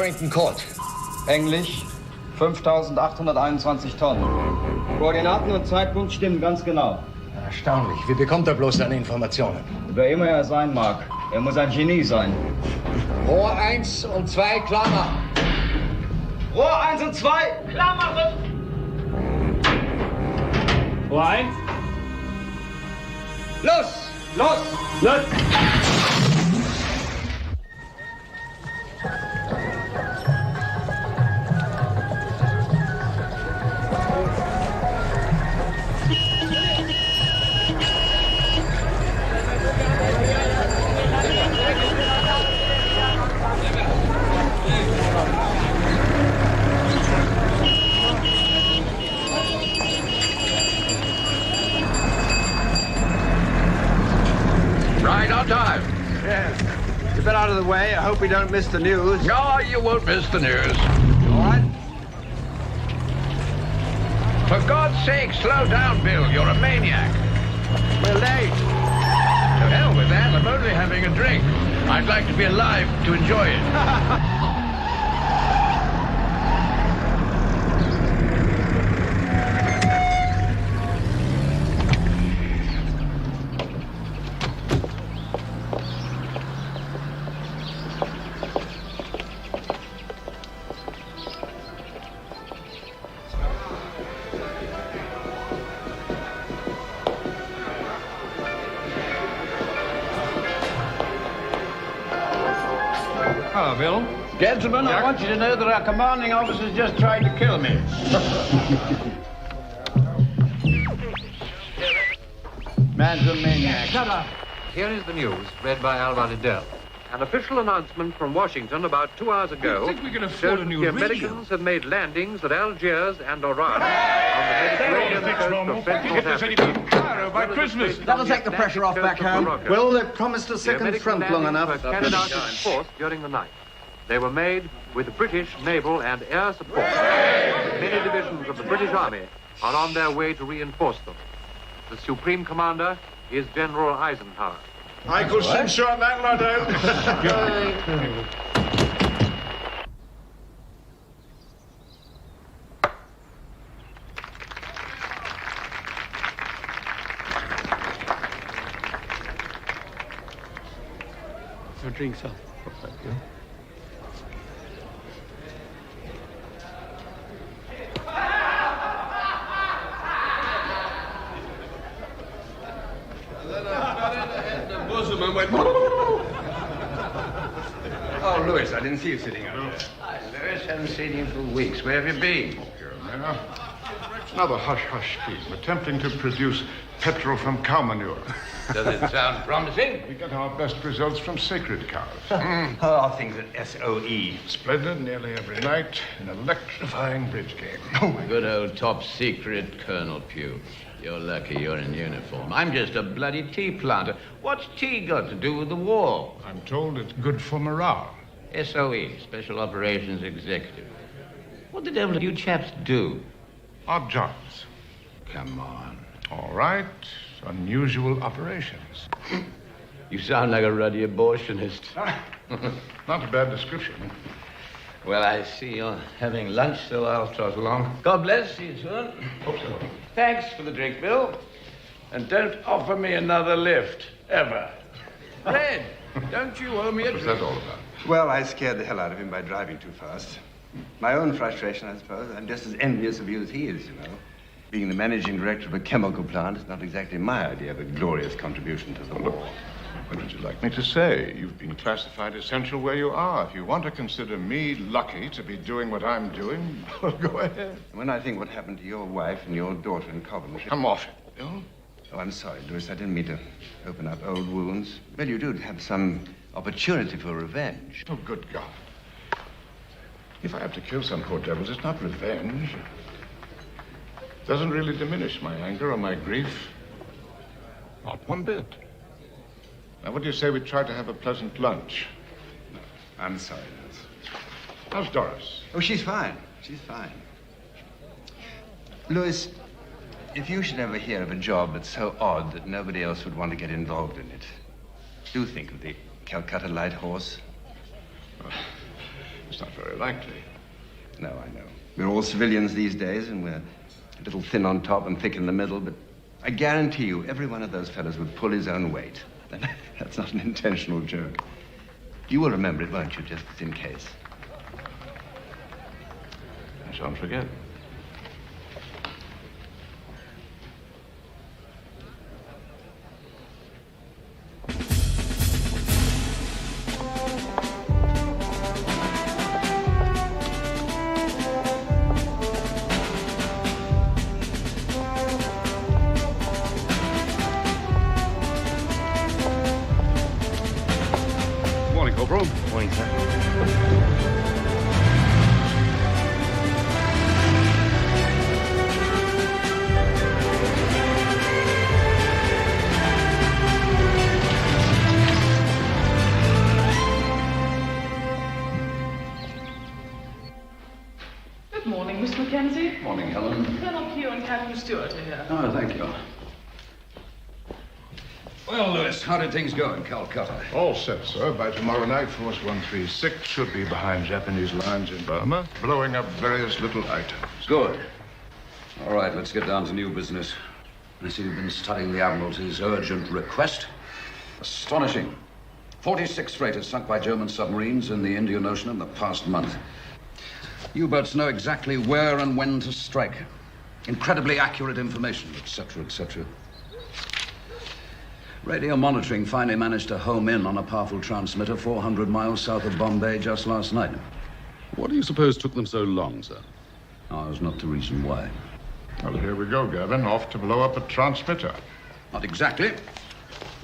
Dorrington Court. Englisch, 5.821 Tonnen. Koordinaten und Zeitpunkt stimmen ganz genau. Erstaunlich. Wie bekommt er bloß seine Informationen? Wer immer er sein mag. Er muss ein Genie sein. Rohr 1 und 2, klar machen. Rohr 1 und 2, klar machen! Rohr 1. Los! Los! Los! Right on time. Yeah. It's a bit out of the way. I hope we don't miss the news. No, you won't miss the news. All right. For God's sake, slow down, Bill. You're a maniac. We're late. To hell with that. I'm only having a drink. I'd like to be alive to enjoy it. Oh, Bill. Gentlemen, I want you to know that our commanding officer's just tried to kill me. Man's a maniac. Shut up. Here is the news, read by Alva Liddell. An official announcement from Washington about 2 hours ago I think we can afford showed a new the radio. Americans have made landings at Algiers and Oran on the Mediterranean coast of French North Africa. Cairo by Christmas. That'll take the pressure off back home. Well, they've promised a The second American front long landings enough. were carried out in force during the night. They were made with British naval and air support. Many divisions of the British Army are on their way to reinforce them. The supreme commander is General Eisenhower. I could soon sort that lot out. Your drinks up. Thank you. Oh, Louis, I didn't see you sitting up there. Hi, Lewis. Haven't seen you for weeks. Where have you been? Another hush-hush scheme, attempting to produce petrol from cow manure. Does it sound promising? We get our best results from sacred cows. How are things at SOE? Splendid nearly every night, an electrifying bridge game. Good old top secret, Colonel Pugh. You're lucky you're in uniform. I'm just a bloody tea planter. What's tea got to do with the war? I'm told it's good for morale. SOE, Special Operations Executive. What the devil do you chaps do? Odd jobs. Come on. All right, unusual operations. You sound like a ruddy abortionist. Not a bad description. Well, I see you're having lunch, so I'll trot along. God bless you, soon. Hope so. Thanks for the drink, Bill. And don't offer me another lift, ever. Red, don't you owe me a What's drink? that all about? Well, I scared the hell out of him by driving too fast. My own frustration, I suppose. I'm just as envious of you as he is, you know. Being the managing director of a chemical plant is not exactly my idea of a glorious contribution to the war. What would you like me to say? You've been classified essential where you are. If you want to consider me lucky to be doing what I'm doing, well, go ahead. When I think what happened to your wife and your daughter in Coventry... Come off it, Bill. Oh, I'm sorry, Louis. I didn't mean to open up old wounds. Well, you do have some opportunity for revenge. Oh, good God. If I have to kill some poor devils, it's not revenge. It doesn't really diminish my anger or my grief. Not one bit. Now, what do you say we try to have a pleasant lunch? I'm sorry, Louis. How's Doris? Oh, she's fine. She's fine. Louis, if you should ever hear of a job that's so odd that nobody else would want to get involved in it, do think of the Calcutta Light Horse. It's not very likely. No, I know. We're all civilians these days, and we're a little thin on top and thick in the middle, but I guarantee you every one of those fellows would pull his own weight. That's not an intentional joke. You will remember it, won't you, just in case? I shan't forget. Morning, Corporal. Morning, sir. Good morning, Miss Mackenzie. Morning, Helen. Colonel Pugh and Captain Stewart are here. Oh, thank you. Well, Lewis, how did things go in Calcutta? All set, sir. By tomorrow night, Force 136 should be behind Japanese lines in Burma, blowing up various little items. Good. All right, let's get down to new business. I see you've been studying the Admiralty's urgent request. Astonishing. 46 freighters sunk by German submarines in the Indian Ocean in the past month. U-boats know exactly where and when to strike. Incredibly accurate information, etc., etc. Radio monitoring finally managed to home in on a powerful transmitter 400 miles south of Bombay just last night. What do you suppose took them so long, sir? Ours not the reason why. Well, here we go, Gavin. Off to blow up a transmitter. Not exactly.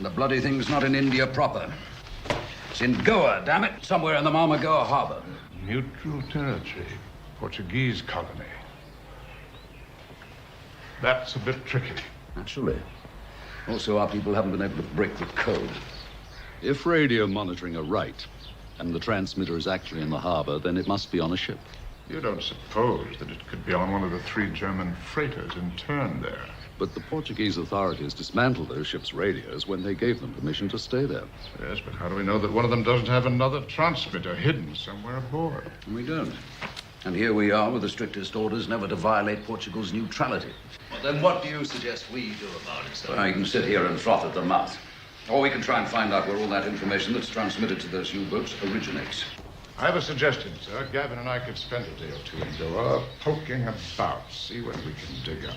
The bloody thing's not in India proper. It's in Goa, damn it. Somewhere in the Marmagoa harbor. Neutral territory. Portuguese colony. That's a bit tricky. Naturally. Also, our people haven't been able to break the code. If radio monitoring are right, and the transmitter is actually in the harbor, then it must be on a ship. You don't suppose that it could be on one of the 3 German freighters interned there? But the Portuguese authorities dismantled those ships' radios when they gave them permission to stay there. Yes, but how do we know that one of them doesn't have another transmitter hidden somewhere aboard? We don't. And here we are with the strictest orders never to violate Portugal's neutrality. Well, then what do you suggest we do about it, sir? Well, you can sit here and froth at the mouth. Or we can try and find out where all that information that's transmitted to those U-boats originates. I have a suggestion, sir. Gavin and I could spend a day or two in Goa poking about, see what we can dig up.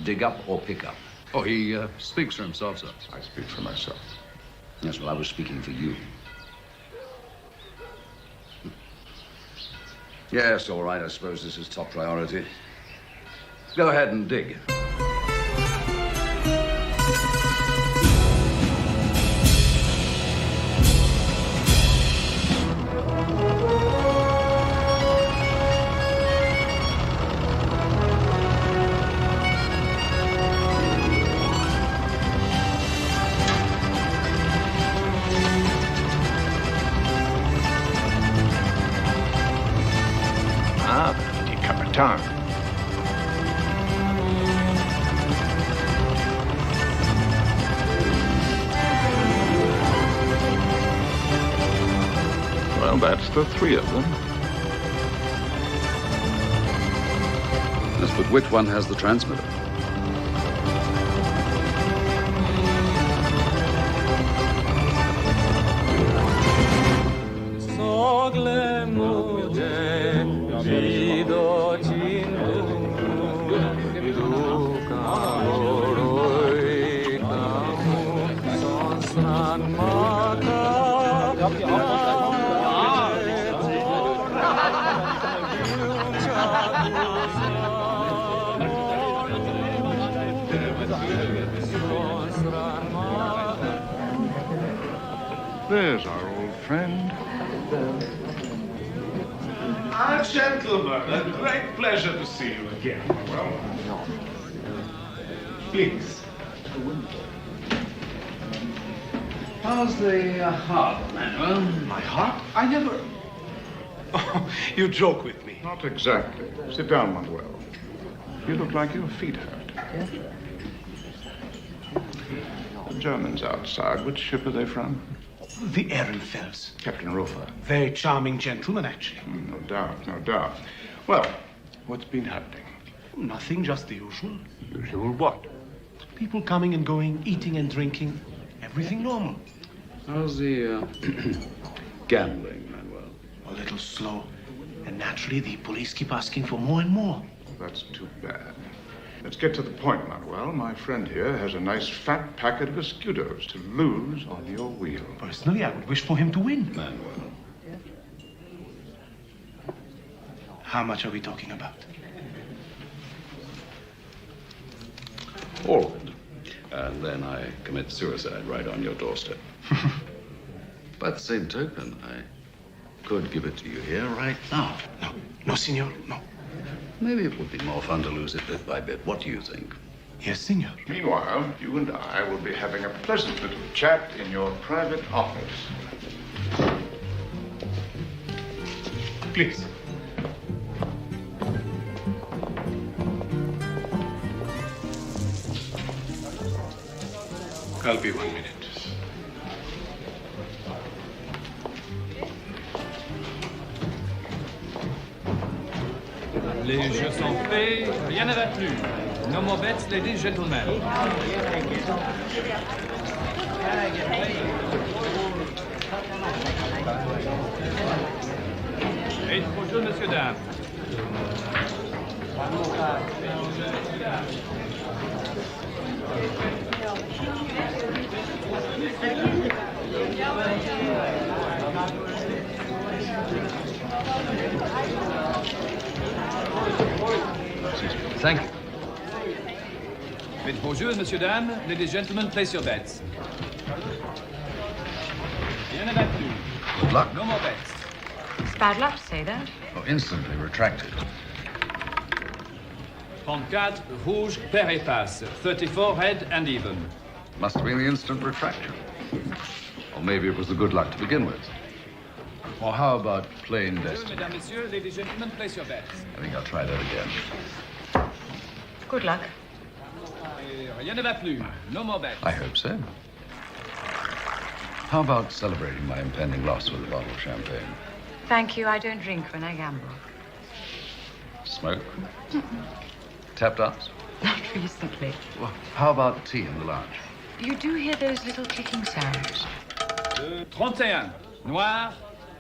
Dig up or pick up? Oh, he speaks for himself, sir. I speak for myself. Yes, well, I was speaking for you. Yes, all right, I suppose this is top priority. Go ahead and dig. Capitan. Well, that's the 3 of them. Yes, but which one has the transmitter? There's our old friend. Gentlemen, a great pleasure to see you again. Well, please. How's the heart, Manuel? My heart? I never... Oh, you joke with me. Not exactly. Sit down, Manuel. You look like your feet hurt. The Germans outside. Which ship are they from? The Ehrenfels. Captain Rofer. Very charming gentleman, actually. No doubt, no doubt. Well, what's been happening? Nothing, just the usual. Usual what? People coming and going, eating and drinking. Everything normal. How's the gambling, Manuel? A little slow. And naturally, the police keep asking for more and more. That's too bad. Let's get to the point, Manuel. My friend here has a nice fat packet of escudos to lose on your wheel. Personally, I would wish for him to win. Manuel. How much are we talking about? All of it. And then I commit suicide right on your doorstep. By the same token, I could give it to you here right now. No, senor, no. Maybe it would be more fun to lose it bit by bit. What do you think? Yes, senor. Meanwhile, you and I will be having a pleasant little chat in your private office. Please. I'll be 1 minute. Les jeux sont faits, rien ne va plus. No more bets, ladies and gentlemen. Et bonjour, monsieur, dames. Thank you. Faites bonjour, monsieur, dames. Ladies and gentlemen, place your bets. Rien ne va plus. Good luck. No more bets. It's bad luck to say that. Oh, instantly retracted. 34, rouge, pair et passe. 34, head and even. Must have been the instant retraction. Or maybe it was the good luck to begin with. Or how about plain destiny? Mesdames, messieurs, ladies and gentlemen, place your bets. I think I'll try that again. Good luck. Rien ne va plus. No more bets. I hope so. How about celebrating my impending loss with a bottle of champagne? Thank you. I don't drink when I gamble. Smoke? Tap dance? Not recently. Well, how about tea in the lounge? You do hear those little clicking sounds. 31, noir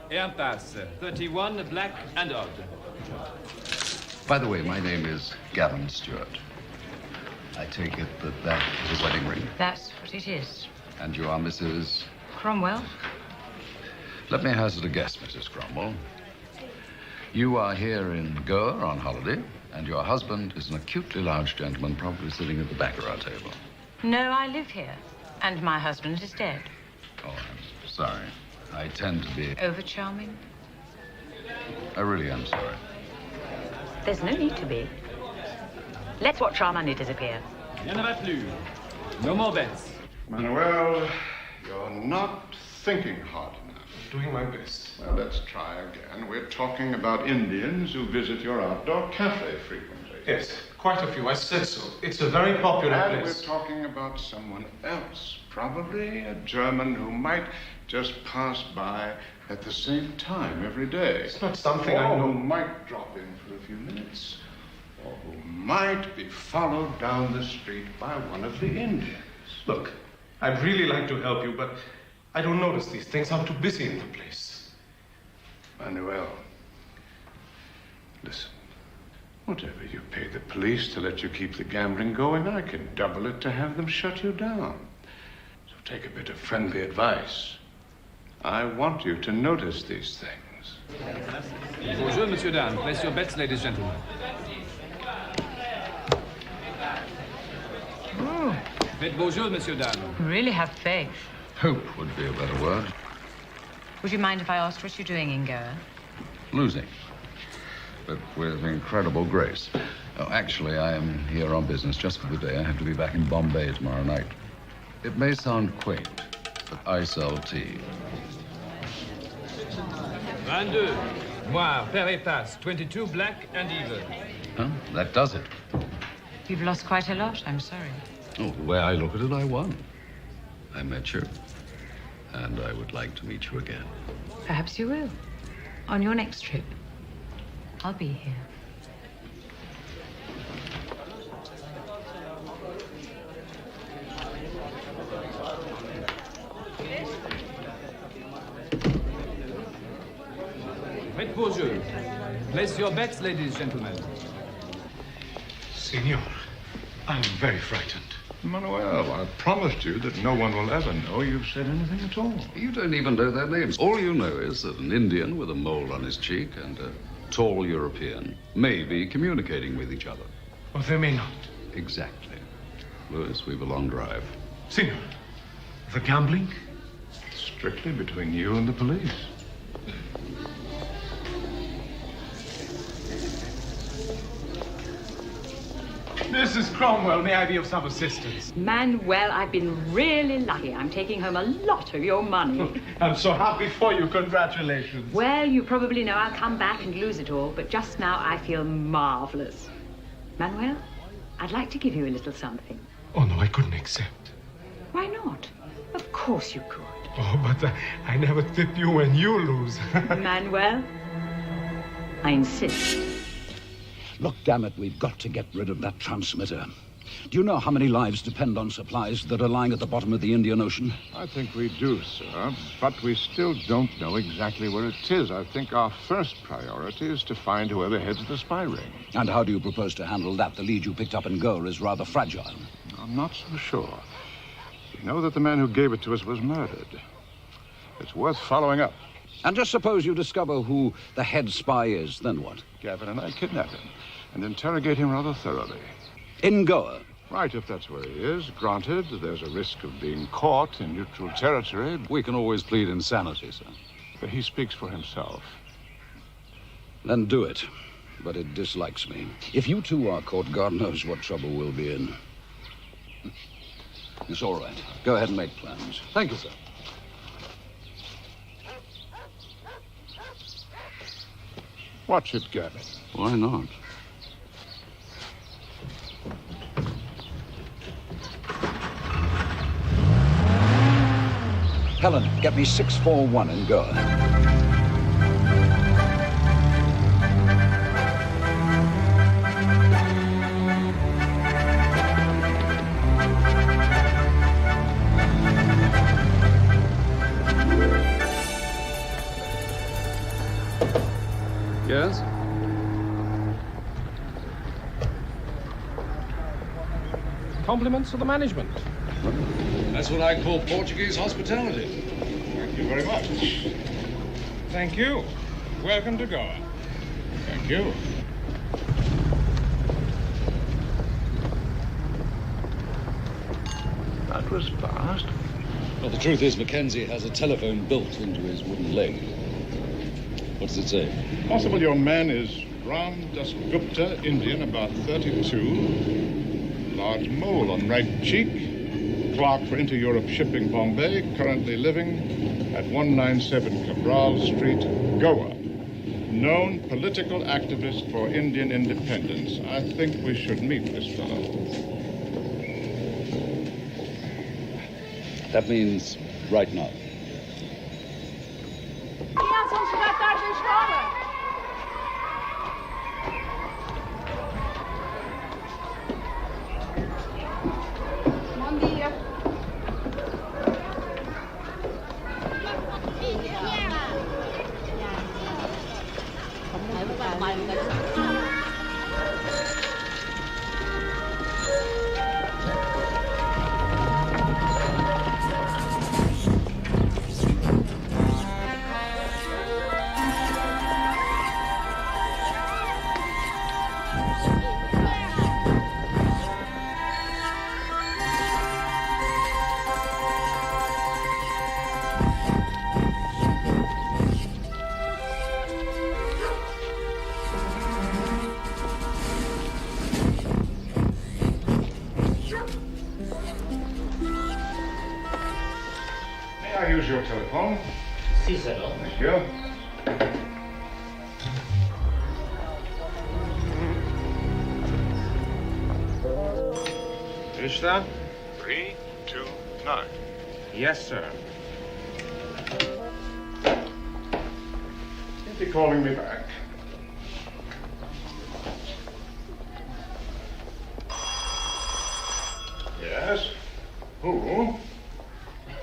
et impasse. 31, black and odd. By the way, my name is Gavin Stewart. I take it that that is a wedding ring. That's what it is. And you are Mrs. Cromwell? Let me hazard a guess, Mrs. Cromwell. You are here in Goa on holiday, and your husband is an acutely large gentleman, probably sitting at the back of our table. No, I live here. And my husband is dead. Oh, I'm sorry. I tend to be... Over-charming? I really am sorry. There's no need to be. Let's watch our money disappear. Rien ne va plus. No more bets. Manuel, you're not thinking hard enough. Doing my best. Well, let's try again. We're talking about Indians who visit your outdoor cafe frequently. Yes, quite a few. I said so. It's a very popular And place. we're talking about someone else, probably a German who might just pass by at the same time every day. It's not something I know. Who might drop in for a few minutes, or who might be followed down the street by one of the Indians. Look, I'd really like to help you, but I don't notice these things. I'm too busy in the place. Manuel, listen. Whatever you pay the police to let you keep the gambling going, I can double it to have them shut you down. So take a bit of friendly advice. I want you to notice these things. Bonjour, monsieur, dames. Place your bets, ladies and gentlemen. Faites bonjour, monsieur, dames. You really have faith. Hope would be a better word. Would you mind if I asked what you're doing in Goa? Losing. But with incredible grace. Oh, actually, I am here on business just for the day. I have to be back in Bombay tomorrow night. It may sound quaint, but I sell tea. 22, noir, pair et passe. 22, black and even. Huh? That does it. You've lost quite a lot, I'm sorry. Oh, the way I look at it, I won. I met you. And I would like to meet you again. Perhaps you will. On your next trip. I'll be here. Faites vos jeux. Place your bets, ladies and gentlemen. Senor, I'm very frightened. Manuel, I promised you that no one will ever know you've said anything at all. You don't even know their names. All you know is that an Indian with a mole on his cheek and a tall European may be communicating with each other. Or they may not. Exactly. Louis, we've a long drive. Senor, the gambling? Strictly between you and the police. Mrs. Cromwell, may I be of some assistance? Manuel, I've been really lucky. I'm taking home a lot of your money. I'm so happy for you. Congratulations. Well, you probably know I'll come back and lose it all, but just now I feel marvelous. Manuel, I'd like to give you a little something. Oh, no, I couldn't accept. Why not? Of course you could. Oh, but I never tip you when you lose. Manuel, I insist. Look, damn it, we've got to get rid of that transmitter. Do you know how many lives depend on supplies that are lying at the bottom of the Indian Ocean? I think we do, sir, but we still don't know exactly where it is. I think our first priority is to find whoever heads the spy ring. And how do you propose to handle that? The lead you picked up in Goa is rather fragile. I'm not so sure. We know that the man who gave it to us was murdered. It's worth following up. And just suppose you discover who the head spy is, then what? Gavin and I kidnap him and interrogate him rather thoroughly. In Goa? Right, if that's where he is. Granted, there's a risk of being caught in neutral territory. We can always plead insanity, sir. But he speaks for himself. Then do it. But it dislikes me. If you two are caught, God knows what trouble we'll be in. It's all right. Go ahead and make plans. Thank you, sir. Watch it, Gavin. Why not? Helen, get me 641 in Goa. Yes? Compliments to the management. That's what I call Portuguese hospitality. Thank you very much. Thank you. Welcome to Goa. Thank you. That was fast. Well, the truth is, Mackenzie has a telephone built into his wooden leg. What does it say? Possible your man is Ram Dasgupta, Indian, about 32. Large mole on right cheek. Clerk for Inter-Europe Shipping, Bombay. Currently living at 197 Cabral Street, Goa. Known political activist for Indian independence. I think we should meet this fellow. That means right now. Crianças chegar tarde da escola. Bom dia. May I use your telephone? Si, sir. Thank you. Is that? 329. Yes, sir. Won't be calling me back. Yes? Who?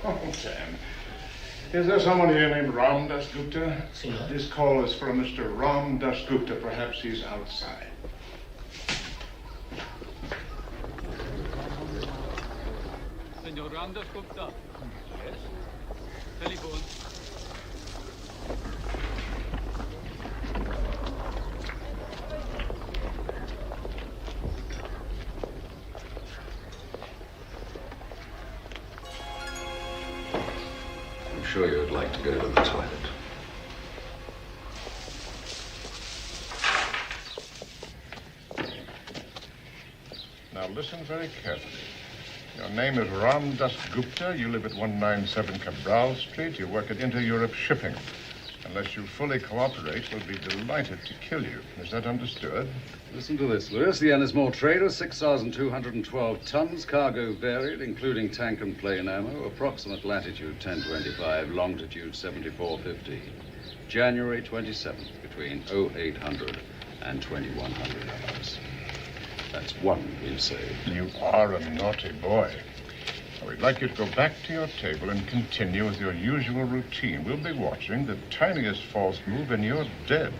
Oh, Sam. Is there someone here named Ram Dasgupta? This call is from Mr. Ram Dasgupta. Perhaps he's outside. Senor Ram Dasgupta. Yes? Telephone. I'm sure you'd like to go to the toilet. Now listen very carefully. Your name is Ram Dasgupta. You live at 197 Cabral Street. You work at Inter-Europe Shipping. Unless you fully cooperate, we'll be delighted to kill you. Is that understood? Listen to this, Lewis. The Ennismore trader, 6,212 tons, cargo varied, including tank and plane ammo, approximate latitude 1025, longitude 7450. January 27th, between 0800 and 2100 hours. That's one we've saved. You are a naughty boy. We'd like you to go back to your table and continue with your usual routine. We'll be watching. The tiniest false move and you're dead.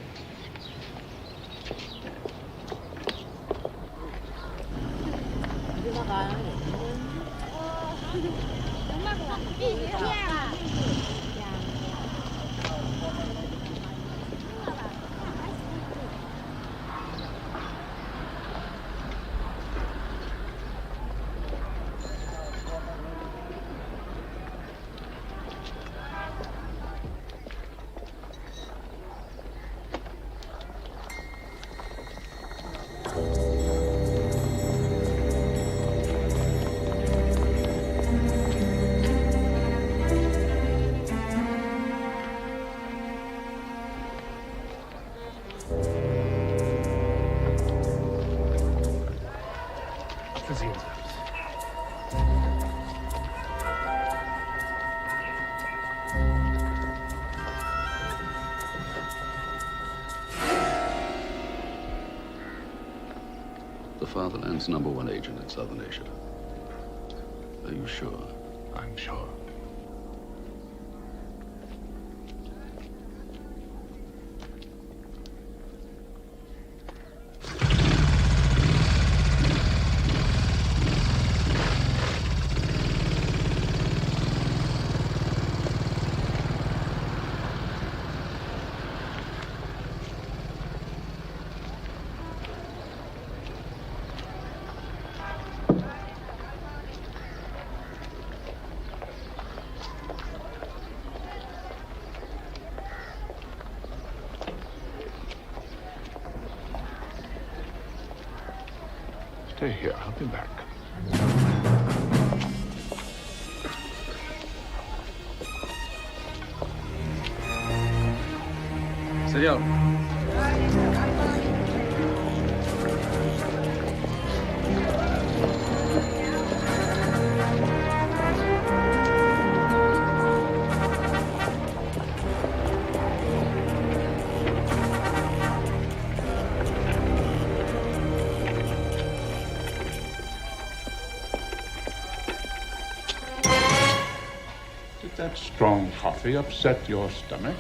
The fatherland's #1 agent in Southern Asia. Are you sure? I'm sure. Stay here. I'll be back. Senor. Did that strong coffee upset your stomach?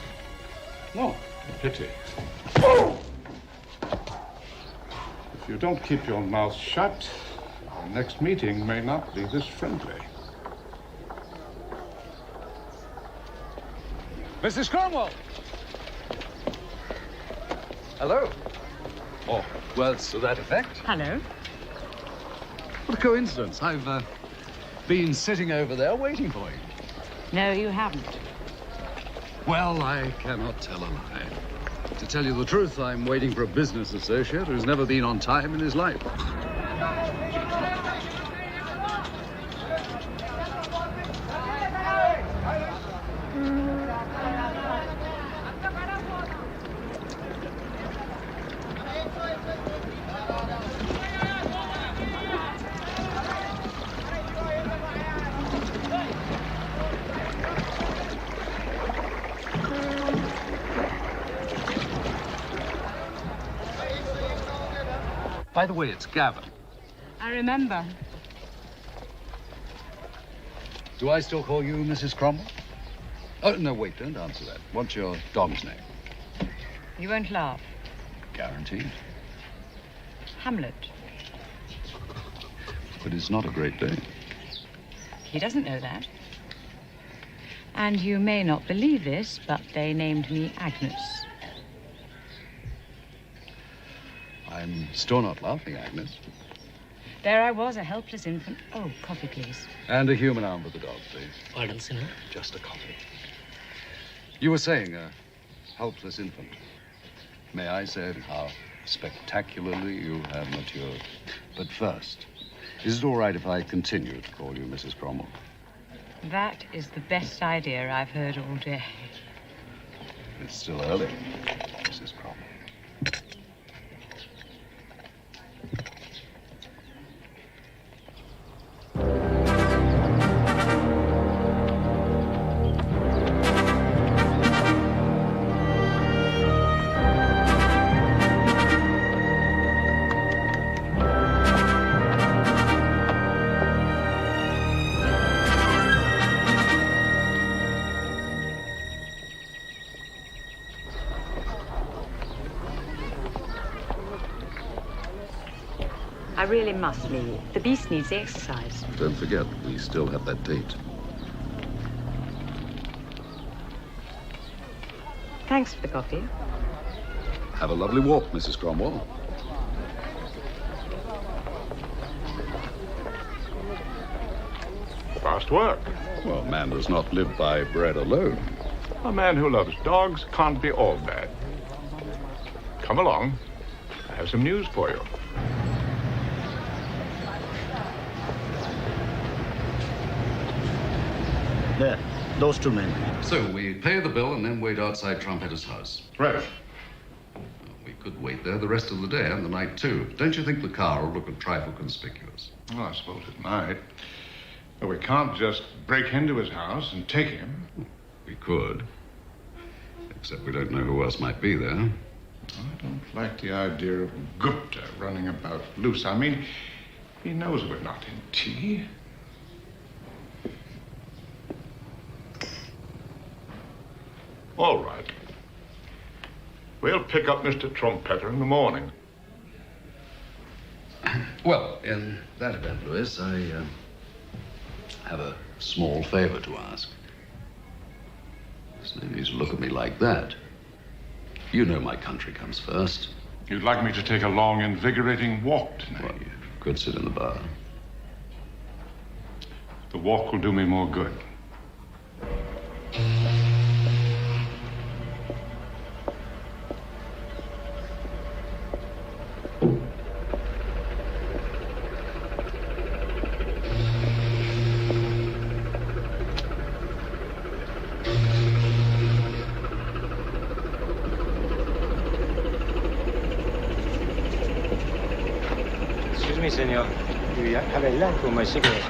No. Pity. If you don't keep your mouth shut, our next meeting may not be this friendly. Mrs. Cromwell! Hello. Oh, words to that effect. Hello. What a coincidence. I've been sitting over there waiting for you. No, you haven't. Well, I cannot tell a lie. To tell you the truth, I'm waiting for a business associate who's never been on time in his life. By the way, it's Gavin. I remember. Do I still call you Mrs. Cromwell? Oh, no, wait, don't answer that. What's your dog's name? You won't laugh. Guaranteed. Hamlet. But it's not a great day. He doesn't know that. And you may not believe this, but they named me Agnes. I'm still not laughing, Agnes. There I was, a helpless infant. Oh, coffee, please. And a human arm for the dog, please. Pardon, Senor? Just a coffee. You were saying a helpless infant. May I say how spectacularly you have matured? But first, is it all right if I continue to call you Mrs. Cromwell? That is the best idea I've heard all day. It's still early, Mrs. Cromwell. I really must leave. The beast needs the exercise. Don't forget, we still have that date. Thanks for the coffee. Have a lovely walk, Mrs. Cromwell. Fast work. Well, man does not live by bread alone. A man who loves dogs can't be all bad. Come along. I have some news for you. There, those two men. So we pay the bill and then wait outside Trumpetter's house. Right. We could wait there the rest of the day and the night, too. Don't you think the car will look a trifle conspicuous? Well, I suppose it might. But we can't just break into his house and take him. We could. Except we don't know who else might be there. I don't like the idea of Gupta running about loose. I mean, he knows we're not in tea. All right. We'll pick up Mr. Trumpeter in the morning. Well, in that event, Louis, I have a small favor to ask. There's no need to look at me like that. You know my country comes first. You'd like me to take a long, invigorating walk tonight? Well, you could sit in the bar. The walk will do me more good. Excuse me, senor. Do you have a lamp for my cigarette?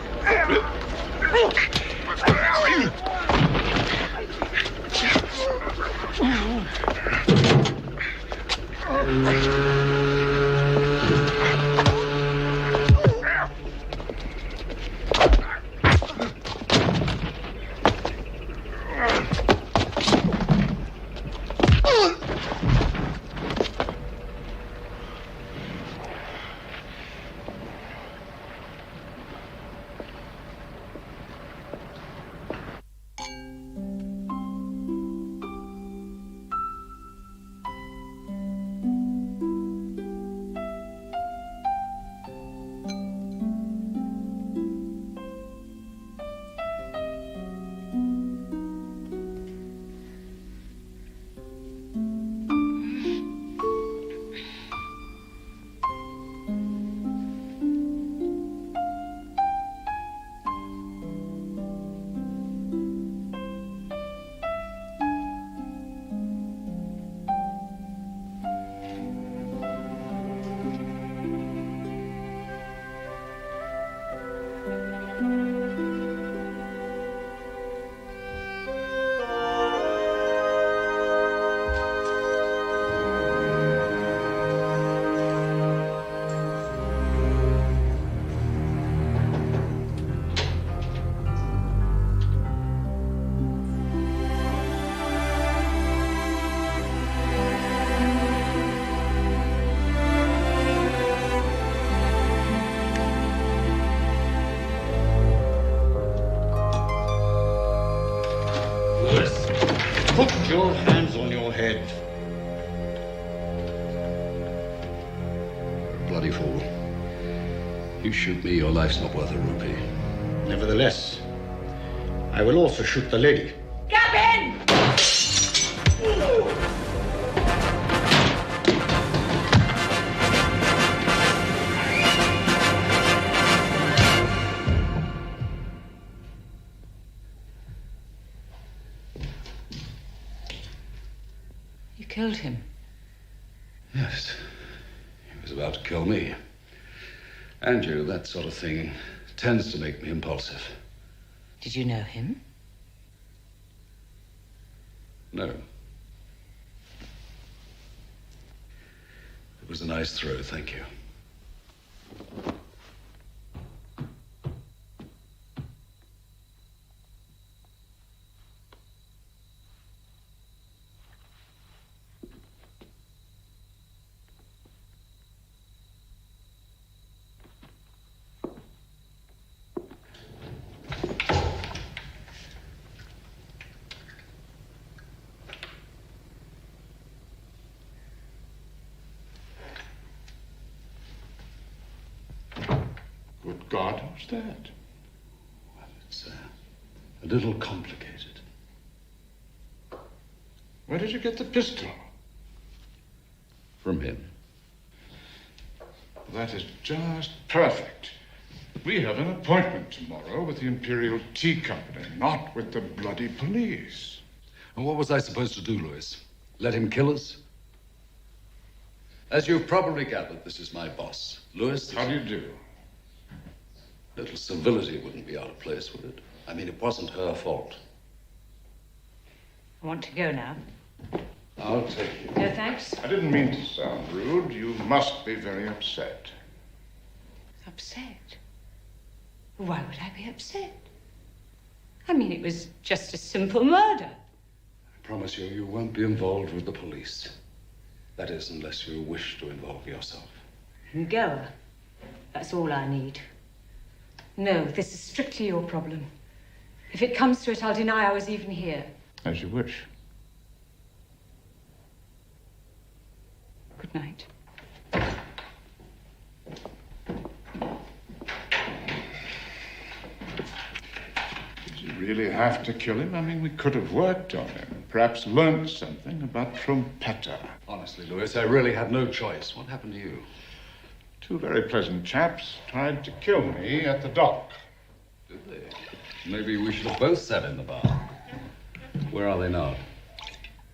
Put your hands on your head. Bloody fool. You shoot me, your life's not worth a rupee. Nevertheless, I will also shoot the lady. Captain! You killed him. Yes. He was about to kill me. And you, that sort of thing tends to make me impulsive. Did you know him? No. It was a nice throw, thank you. Good God, who's that? Well, it's a little complicated. Where did you get the pistol? From him. That is just perfect. We have an appointment tomorrow with the Imperial Tea Company, not with the bloody police. And what was I supposed to do, Louis? Let him kill us? As you've probably gathered, this is my boss. Louis. How do you do? Little civility wouldn't be out of place, would it? I mean, it wasn't her fault. I want to go now. I'll take you. No, thanks. I didn't mean to sound rude. You must be very upset. Upset? Why would I be upset? I mean, it was just a simple murder. I promise you, you won't be involved with the police. That is, unless you wish to involve yourself. Go. That's all I need. No, this is strictly your problem. If it comes to it, I'll deny I was even here. As you wish. Good night. Did you really have to kill him? I mean, we could have worked on him. Perhaps learned something about Trompetta. Honestly, Louis, I really had no choice. What happened to you? Two very pleasant chaps tried to kill me at the dock. Did they? Maybe we should have both sat in the bar. Where are they now?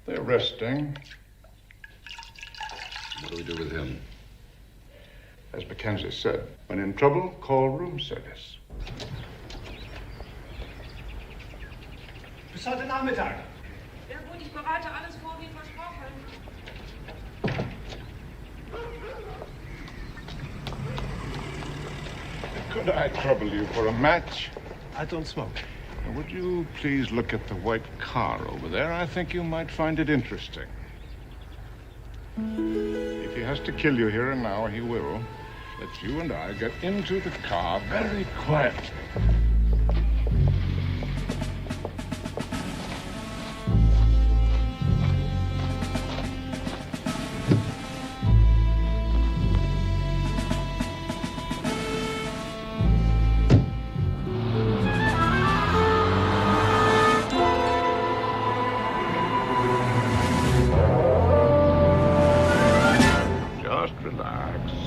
They're resting. What do we do with him? As Mackenzie said, when in trouble, call room service. Bis heute Nachmittag. Ja gut, ich bereite alles vor wie versprochen. Could I trouble you for a match? I don't smoke. Would you please look at the white car over there? I think you might find it interesting. If he has to kill you here and now, he will. Let you and I get into the car very quietly.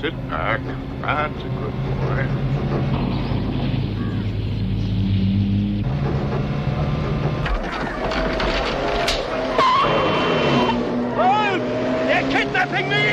Sit back. That's a good boy. Help! They're kidnapping me!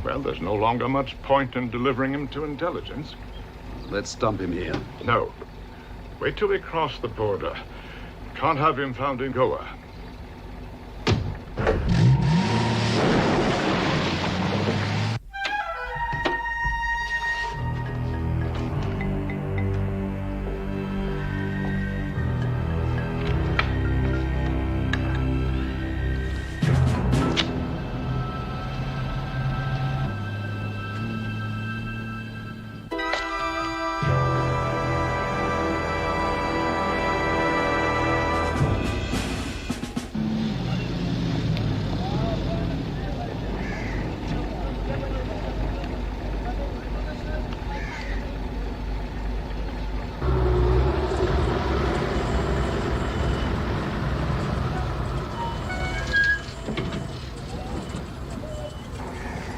Well, there's no longer much point in delivering him to intelligence. Let's dump him here. No. Wait till we cross the border. Can't have him found in Goa.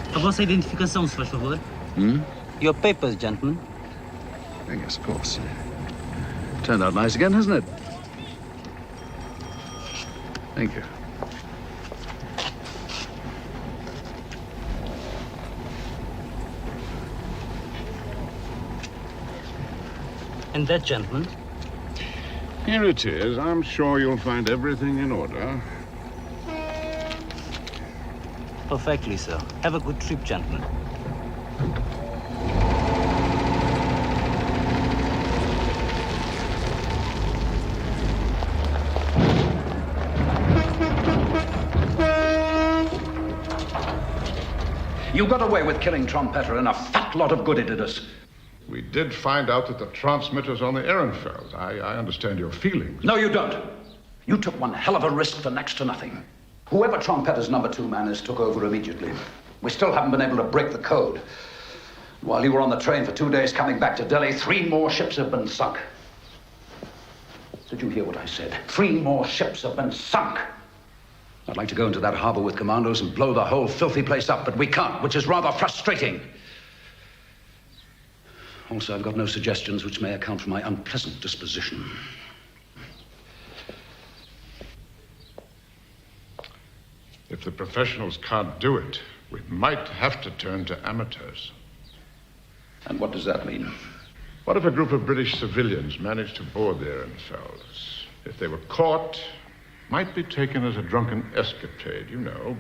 A vossa identificação, se faz favor. Your papers, gentlemen. Yes, of course. Turned out nice again, hasn't it? Thank you. And that gentleman? Here it is. I'm sure you'll find everything in order. Perfectly, sir. Have a good trip, gentlemen. You got away with killing Trompeter, and a fat lot of good it did us. We did find out that the transmitter's on the Ehrenfeld. I understand your feelings. No, you don't. You took one hell of a risk for next to nothing. Whoever Trompeter's number 2 man is took over immediately. We still haven't been able to break the code. While you were on the train for 2 days coming back to Delhi, 3 more ships have been sunk. Did you hear what I said? 3 more ships have been sunk. I'd like to go into that harbor with commandos and blow the whole filthy place up, but we can't, which is rather frustrating. Also, I've got no suggestions which may account for my unpleasant disposition. If the professionals can't do it, we might have to turn to amateurs. And what does that mean? What if a group of British civilians managed to board the Ehrenfelds? If they were caught, might be taken as a drunken escapade, you know.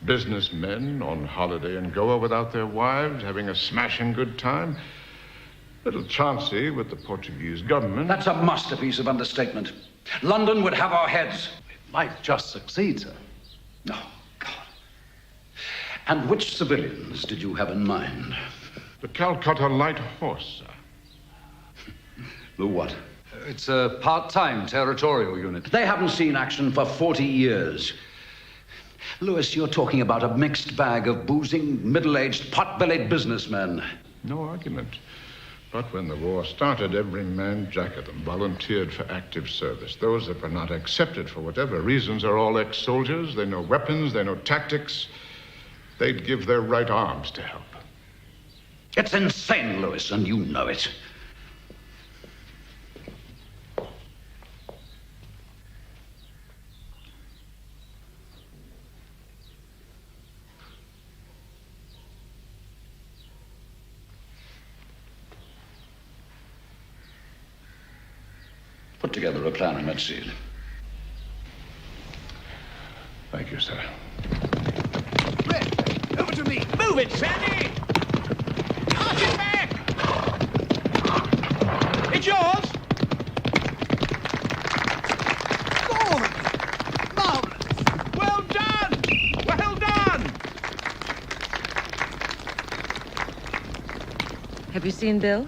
Businessmen on holiday in Goa without their wives, having a smashing good time. Little chancy with the Portuguese government. That's a masterpiece of understatement. London would have our heads. It might just succeed, sir. Oh, God. And which civilians did you have in mind? The Calcutta Light Horse, sir. The what? It's a part-time territorial unit. They haven't seen action for 40 years. Lewis, you're talking about a mixed bag of boozing, middle-aged, pot-bellied businessmen. No argument. But when the war started, every man, jack of them, volunteered for active service. Those that were not accepted for whatever reasons are all ex-soldiers. They know weapons, they know tactics. They'd give their right arms to help. It's insane, Lewis, and you know it. Put together a plan and let's see it. Thank you, sir. Red, over to me. Move it, Sandy! Arch it back! It's yours! Good! Marvelous! Well done! Well done! Have you seen Bill?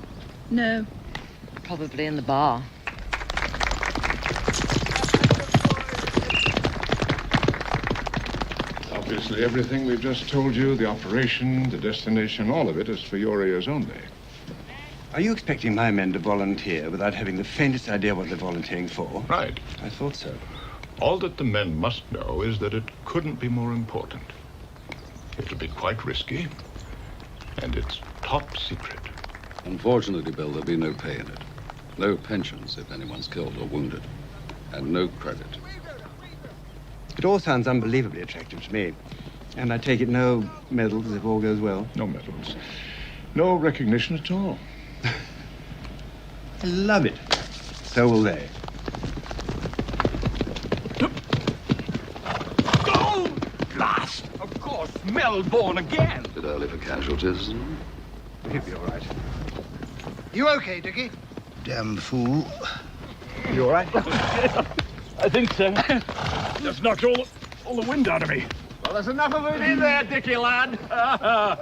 No. Probably in the bar. Obviously, everything we've just told you, the operation, the destination, all of it is for your ears only. Are you expecting my men to volunteer without having the faintest idea what they're volunteering for? Right. I thought so. All that the men must know is that it couldn't be more important. It'll be quite risky, and it's top secret. Unfortunately, Bill, there'll be no pay in it. No pensions if anyone's killed or wounded. And no credit. It all sounds unbelievably attractive to me. And I take it no medals if all goes well? No medals. No recognition at all. I love it. So will they. Oh, blast! Of course, Melbourne again. Bit early for casualties. He'll be all right. You okay, Dickie? Damned fool. You all right? I think so. Just knocked all the wind out of me. Well, there's enough of it in there, Dickie, lad.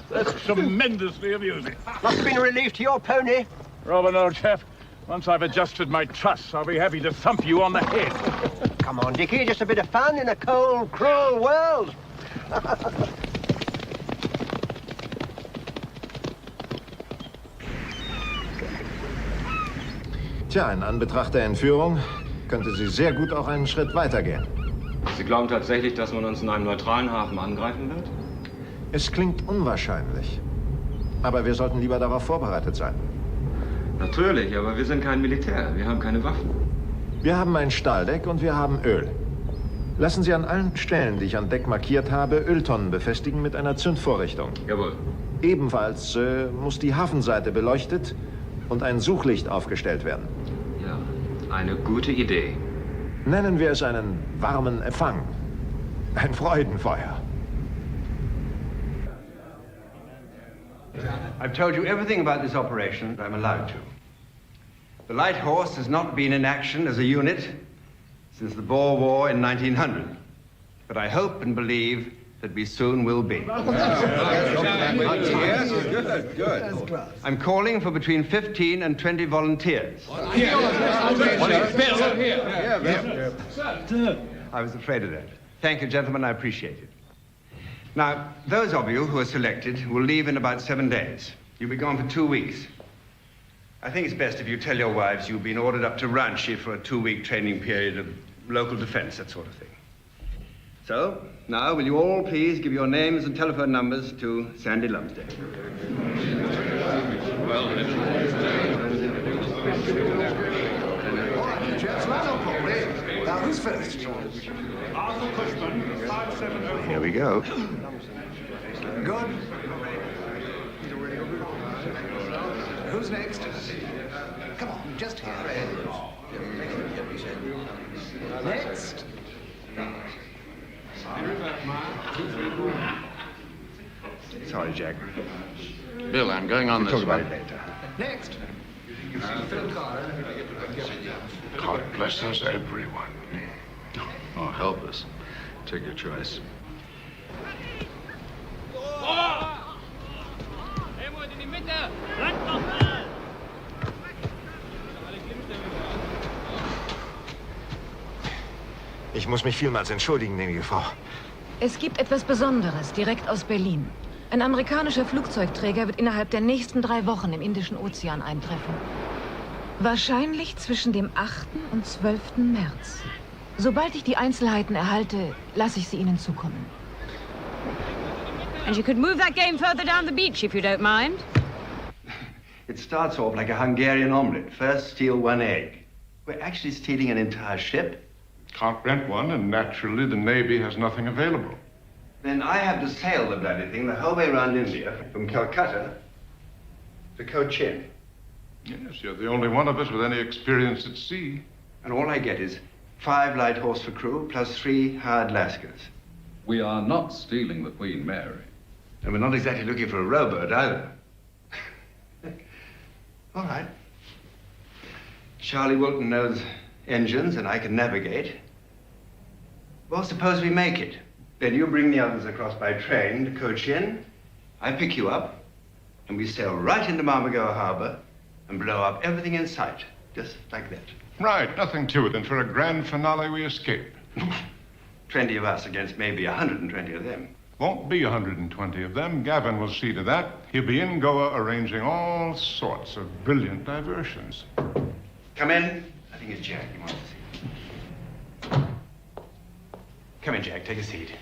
That's tremendously amusing. Must have been a relief to your pony. Robin, old chap, once I've adjusted my truss, I'll be happy to thump you on the head. Come on, Dickie, just a bit of fun in a cold, cruel world. Tja, in Anbetracht der Entführung könnte sie sehr gut auch einen Schritt weitergehen. Sie glauben tatsächlich, dass man uns in einem neutralen Hafen angreifen wird? Es klingt unwahrscheinlich. Aber wir sollten lieber darauf vorbereitet sein. Natürlich, aber wir sind kein Militär. Wir haben keine Waffen. Wir haben ein Stahldeck und wir haben Öl. Lassen Sie an allen Stellen, die ich an Deck markiert habe, Öltonnen befestigen mit einer Zündvorrichtung. Jawohl. Ebenfalls muss die Hafenseite beleuchtet und ein Suchlicht aufgestellt werden. Ja, eine gute Idee. Nennen wir es einen warmen Empfang. Ein Freudenfeuer. I've told you everything about this operation I'm allowed to. The Light Horse has not been in action as a unit since the Boer War in 1900. But I hope and believe that we soon will be. Good. I'm calling for between 15 and 20 volunteers. I was afraid of that. Thank you, gentlemen. I appreciate it. Now, those of you who are selected will leave in about 7 days. You'll be gone for 2 weeks. I think it's best if you tell your wives you've been ordered up to Ranchi for a 2-week training period of local defense, that sort of thing. So, now, will you all please give your names and telephone numbers to Sandy Lumsden? Well, Now, who's first? Here we go. Good. Who's next? Come on, just here. Next. Sorry, Jack. Bill, I'm going on We'll this talk about one. it later. Next. God bless us, everyone. Oh, help us. Take your choice. Ich muss mich vielmals entschuldigen, gnädige Frau. Es gibt etwas Besonderes, direkt aus Berlin. Ein amerikanischer Flugzeugträger wird innerhalb der nächsten 3 Wochen im Indischen Ozean eintreffen. Wahrscheinlich zwischen dem 8. und 12. März. Sobald ich die Einzelheiten erhalte, lasse ich sie Ihnen zukommen. And you could move that game further down the beach if you don't mind. It starts off like a Hungarian omelette. First, steal 1 egg. We're actually stealing an entire ship. Can't rent one, and naturally the Navy has nothing available. Then I have to sail the bloody thing the whole way around India, from Calcutta to Cochin. Yes, you're the only one of us with any experience at sea. And all I get is 5 light horse for crew, plus 3 hired lascars. We are not stealing the Queen Mary. And we're not exactly looking for a rowboat either. All right. Charlie Wilton knows engines and I can navigate. Well, suppose we make it. Then you bring the others across by train to Cochin. I pick you up, and we sail right into Marmagoa Harbor and blow up everything in sight, just like that. Right, nothing to it. And for a grand finale, we escape. 20 of us against maybe 120 of them. Won't be 120 of them. Gavin will see to that. He'll be in Goa arranging all sorts of brilliant diversions. Come in. I think it's Jack you want to see. Come in, Jack. Take a seat.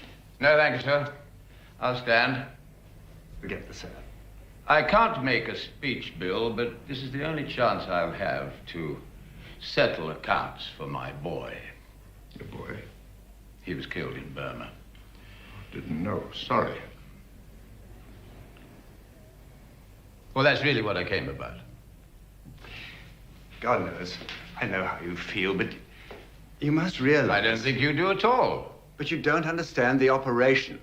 No, thank you, sir. I'll stand. Forget the sir. I can't make a speech, Bill, but this is the only chance I'll have to settle accounts for my boy. Your boy? He was killed in Burma. Didn't know. Sorry. Well, that's really what I came about. God knows, I know how you feel, but you must realize... I don't think you do at all. But you don't understand the operation.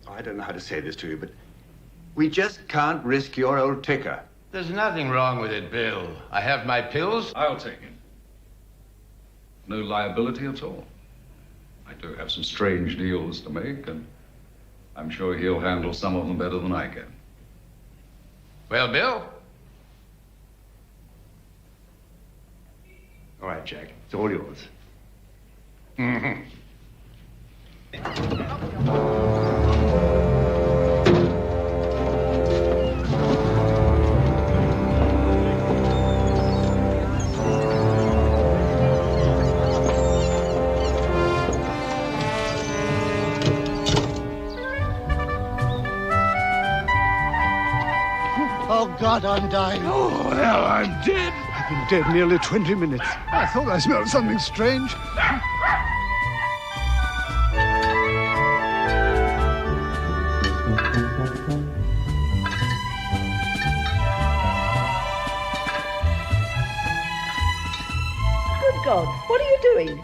I don't know how to say this to you, but we just can't risk your old ticker. There's nothing wrong with it, Bill. I have my pills. I'll take it. No liability at all. I do have some strange deals to make, and I'm sure he'll handle some of them better than I can. Well, Bill? All right, Jack. It's all yours. Mm-hmm. Oh, God, I'm dying. Oh, hell, I'm dead. I've been dead nearly 20 minutes. I thought I smelled something strange. Good God, what are you doing?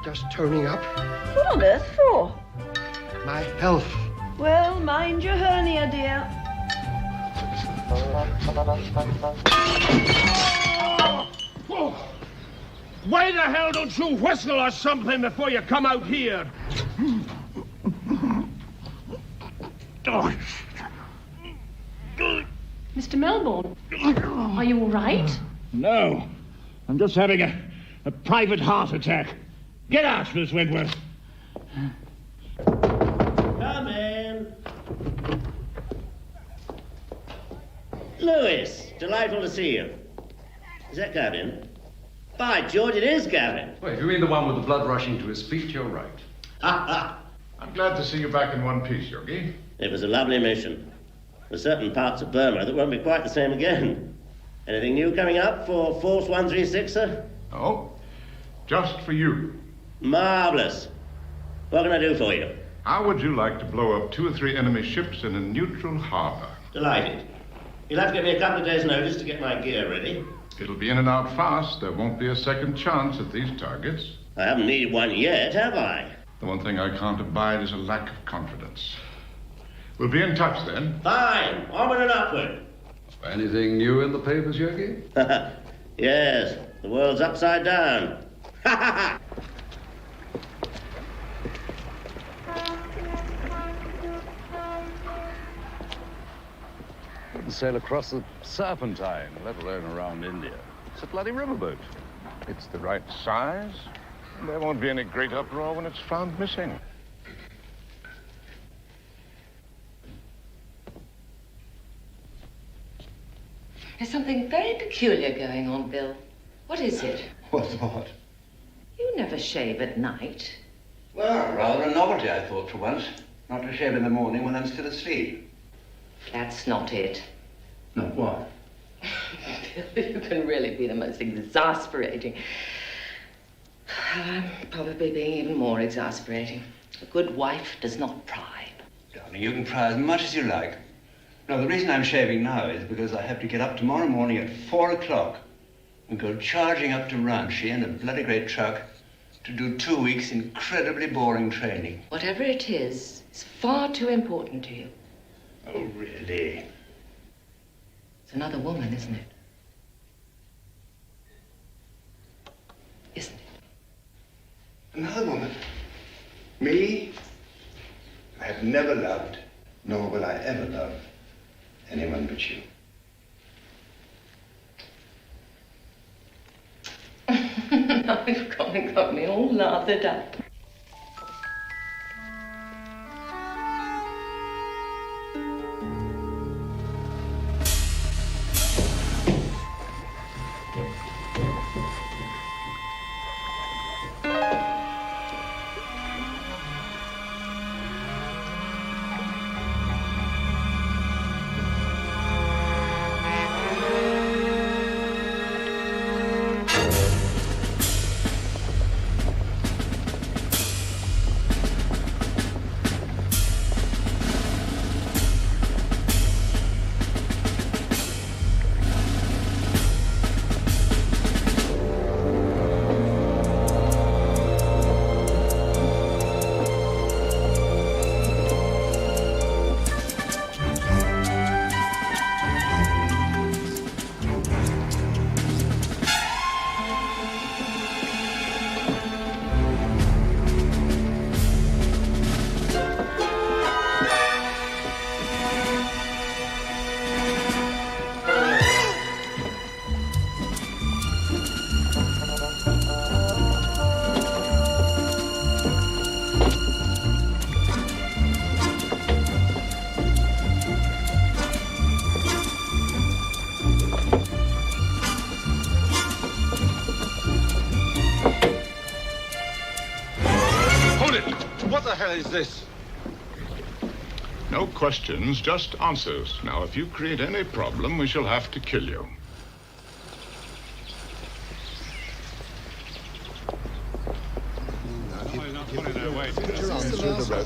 Just toning up. What on earth for? My health. Well, mind your hernia, dear. Why the hell don't you whistle or something before you come out here? Mr. Melbourne, are you all right? No. I'm just having a private heart attack. Get out, Miss Wentworth. Come in. Lewis, delightful to see you. Is that Gavin? By George, it is Gavin. Well, if you mean the one with the blood rushing to his feet, you're right. I'm glad to see you back in one piece, Yogi. It was a lovely mission. There's certain parts of Burma that won't be quite the same again. Anything new coming up for Force 136, sir? Oh, just for you. Marvellous. What can I do for you? How would you like to blow up 2 or 3 enemy ships in a neutral harbor? Delighted. You'll have to give me a couple of days' notice to get my gear ready. It'll be in and out fast. There won't be a second chance at these targets. I haven't needed one yet, have I? The one thing I can't abide is a lack of confidence. We'll be in touch then. Fine. Onward and upward. Anything new in the papers, Yogi? Yes. The world's upside down. Couldn't sail across the Serpentine, let alone around India. It's a bloody riverboat. It's the right size. There won't be any great uproar when it's found missing. There's something very peculiar going on, Bill. What is it? What's what? You never shave at night. Well, rather a novelty, I thought, for once. Not to shave in the morning when I'm still asleep. That's not it. Not what? Bill, you can really be the most exasperating. I'm probably being even more exasperating. A good wife does not pry. Darling, you can pry as much as you like. No, the reason I'm shaving now is because I have to get up tomorrow morning at 4 o'clock and go charging up to Ranchi in a bloody great truck to do 2 weeks incredibly boring training. Whatever it is, it's far too important to you. Oh, really? It's another woman, isn't it? Isn't it? Another woman? Me? I have never loved, nor will I ever love, anyone but you. Now you've got me all lathered up. is this? No questions, just answers. Now, if you create any problem, we shall have to kill you.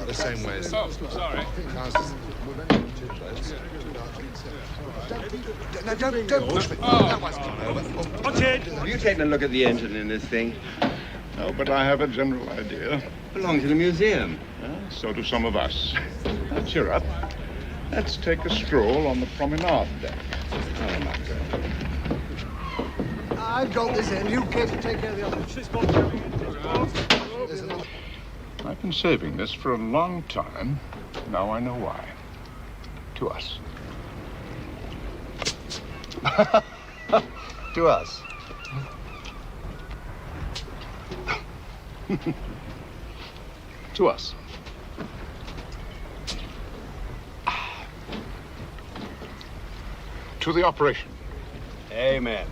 The same way as... Oh, sorry. No, don't push me. What's it? Have you taken a look at the engine in this thing? No, but I have a general idea. Belongs in a museum. So do some of us. Now, cheer up. Let's take a stroll on the promenade deck. Oh, not good. I've got this end. You kids take care of the other. I've been saving this for a long time. Now I know why. To us. To us. To us. To the operation. Amen.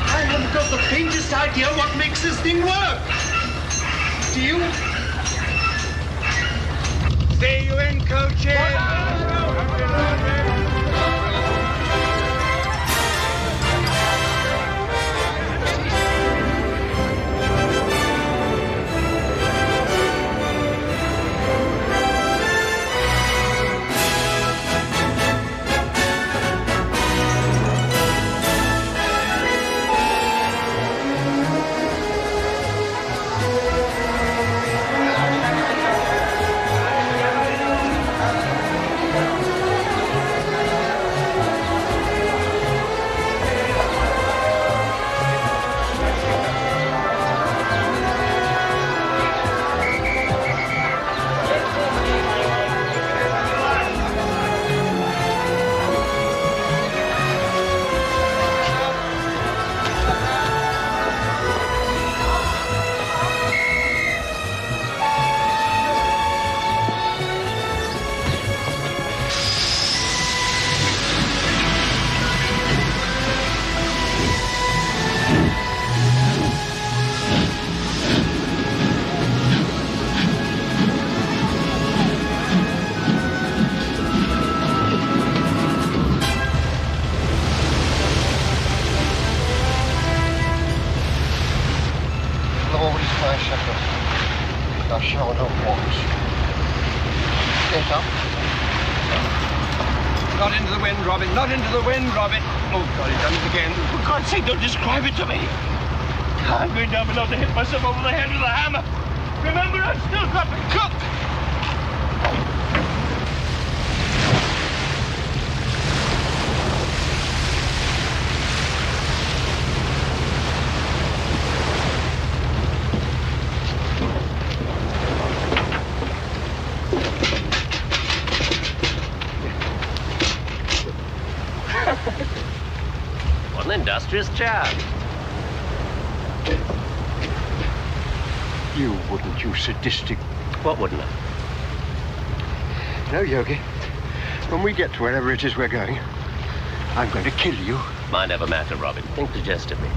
I haven't got the faintest idea what makes this thing work. Do you? See you in, coaches! Not into the wind, Robin. Not into the wind, Robin. Oh, God, he's done it again. For God's sake, don't describe it to me. I'm going down below to hit myself over the head with a hammer. Remember, I've still got to cook. What an industrious chap. You wouldn't, you sadistic... What wouldn't I? No, Yogi. When we get to wherever it is we're going, I'm going to kill you. Mind over matter, Robin. Think digestively.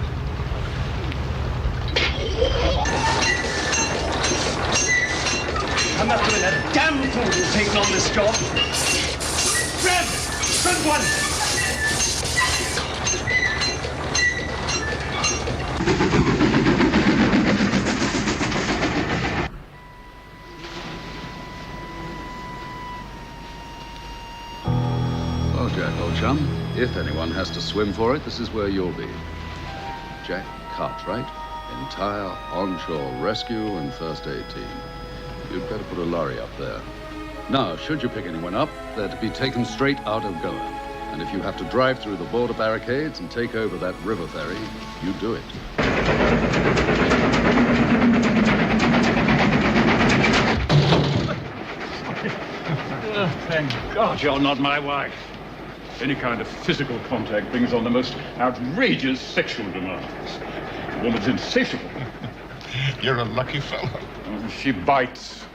I must have been a damn fool to have taken on this job. Grab! Good one! Well, Jack, old chum, if anyone has to swim for it, this is where you'll be. Jack Cartwright, entire onshore rescue and first aid team. You'd better put a lorry up there. Now, should you pick anyone up, they're to be taken straight out of Goa. And if you have to drive through the border barricades and take over that river ferry, you do it. Thank God you're not my wife. Any kind of physical contact brings on the most outrageous sexual demands. The woman's insatiable. You're a lucky fellow. She bites.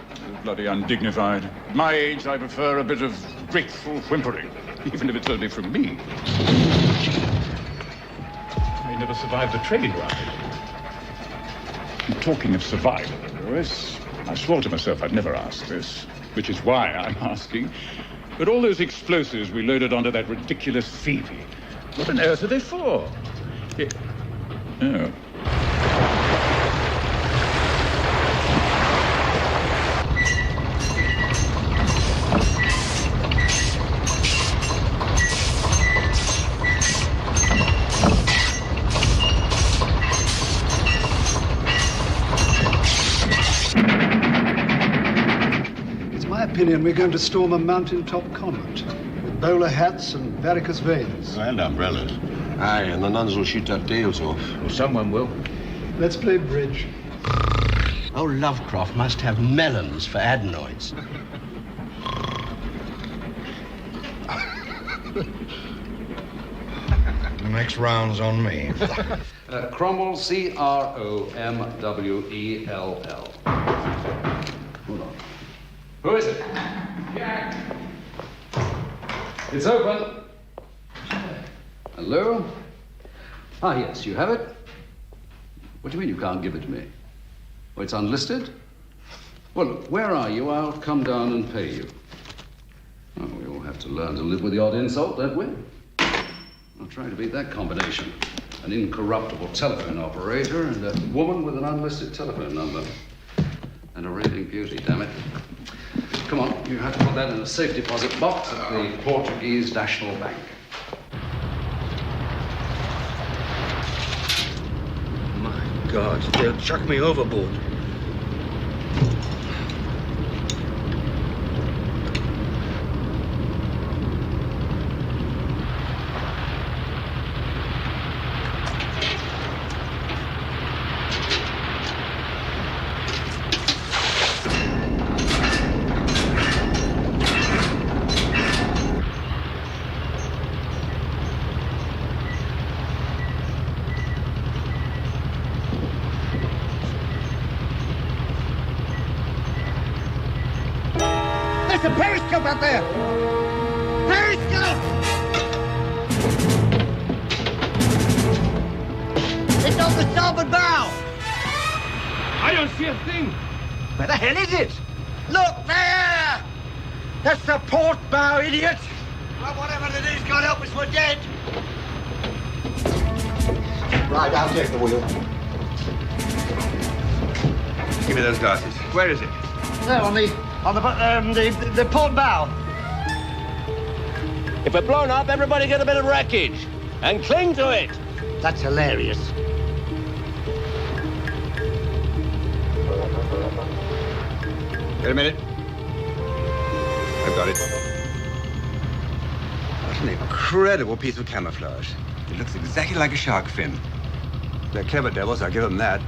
Bloody undignified. At my age, I prefer a bit of grateful whimpering. even if it's only from me. I never survived the train ride. And talking of survival, Lewis, I swore to myself I'd never ask this, which is why I'm asking. But all those explosives we loaded onto that ridiculous Phoebe, what on earth are they for? Oh. Opinion, we're going to storm a mountaintop convent with bowler hats and varicose veins. And umbrellas. Aye, and the nuns will shoot our tails off. Well, someone will. Let's play bridge. Oh, Lovecraft must have melons for adenoids. The next round's on me. Cromwell, C-R-O-M-W-E-L-L. Hold on. Who is it? Jack. It's open. Hello? Ah, yes, you have it? What do you mean you can't give it to me? Oh, it's unlisted? Well, look, where are you? I'll come down and pay you. Oh, we all have to learn to live with the odd insult, don't we? I'll try to beat that combination. An incorruptible telephone operator and a woman with an unlisted telephone number. And a raving beauty, damn it. Come on, you have to put that in a safe deposit box at the Portuguese National Bank. My God, they'll chuck me overboard. There's a periscope out there! Periscope! It's on the starboard bow! I don't see a thing! Where the hell is it? Look there! That's the port bow, idiot! Well, whatever it is, God help us, we're dead! Right, I'll take the wheel. Give me those glasses. Where is it? There, on the port bow. If we're blown up, everybody get a bit of wreckage and cling to it. That's hilarious. Wait a minute. I've got it. What an incredible piece of camouflage. It looks exactly like a shark fin. They're clever devils, I'll give them that.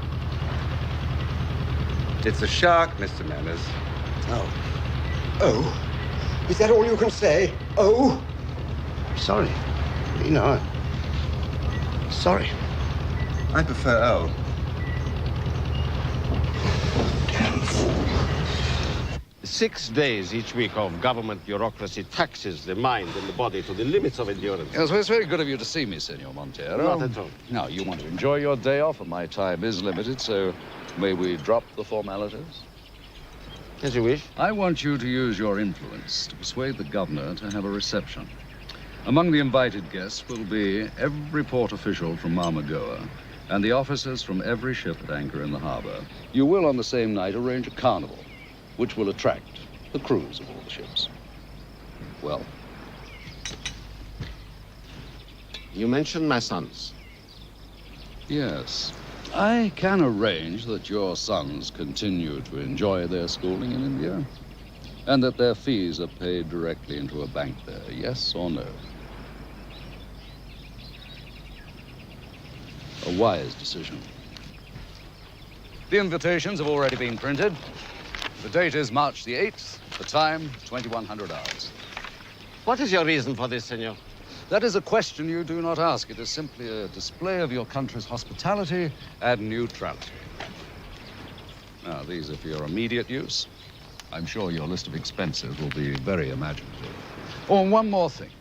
It's a shark, Mr. Manners. Oh. Oh? Is that all you can say? Oh? Sorry. You know, sorry. I prefer oh. Damn fool. 6 days each week of government bureaucracy taxes the mind and the body to the limits of endurance. Yes, well, it's very good of you to see me, Senor Montero. Not at all. Now, you want to enjoy your day off, and my time is limited, so may we drop the formalities? As you wish. I want you to use your influence to persuade the governor to have a reception. Among the invited guests will be every port official from Marmagoa and the officers from every ship at anchor in the harbor. You will, on the same night, arrange a carnival, which will attract the crews of all the ships. Well? You mentioned my sons. Yes. I can arrange that your sons continue to enjoy their schooling in India, and that their fees are paid directly into a bank there, yes or no? A wise decision. The invitations have already been printed. The date is March the 8th, the time, 2100 hours. What is your reason for this, senor? That is a question you do not ask. It is simply a display of your country's hospitality and neutrality. Now, these are for your immediate use. I'm sure your list of expenses will be very imaginative. Oh, and one more thing.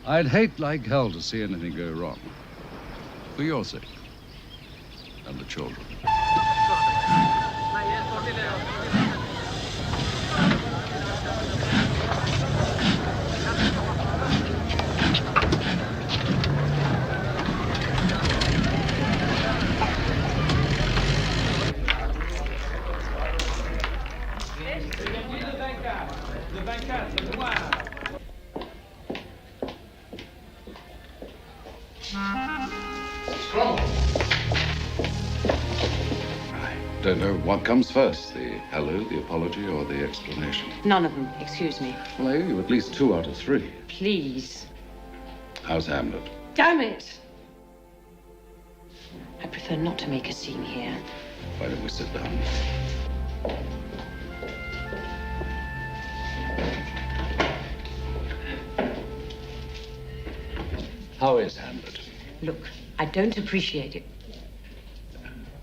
I'd hate like hell to see anything go wrong. For your sake. And the children. Don't know what comes first, the hello, the apology, or the explanation. None of them, excuse me. Well, I owe you at least 2 out of 3. Please. How's Hamlet? Damn it! I prefer not to make a scene here. Why don't we sit down? How is Hamlet? Look, I don't appreciate it.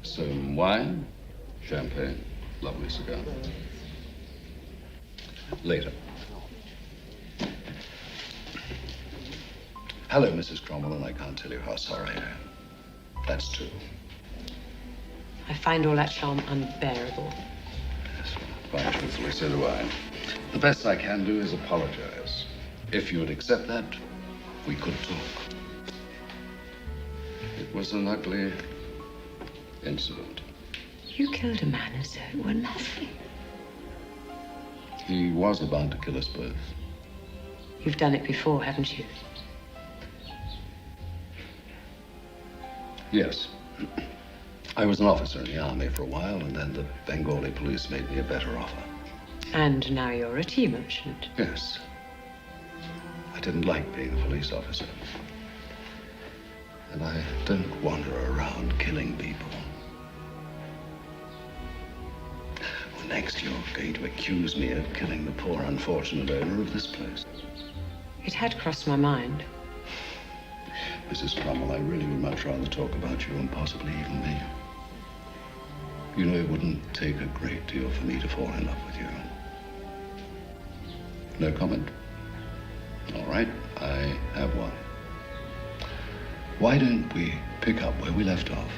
Some wine? Champagne? Lovely cigar. Later. Hello, Mrs. Cromwell, and I can't tell you how sorry I am. That's true. I find all that charm unbearable. Quite truthfully, so do I. The best I can do is apologize. If you would accept that, we could talk. It was an ugly incident. You killed a man as though it were nothing. He was about to kill us both. You've done it before, haven't you? Yes. I was an officer in the army for a while, and then the Bengali police made me a better offer. And now you're a tea merchant. Yes. I didn't like being a police officer. And I don't wander around killing people. Well, next you're going to accuse me of killing the poor unfortunate owner of this place. It had crossed my mind. Mrs. Cromwell, I really would much rather talk about you and possibly even me. You know, it wouldn't take a great deal for me to fall in love with you. No comment? All right, I have one. Why don't we pick up where we left off?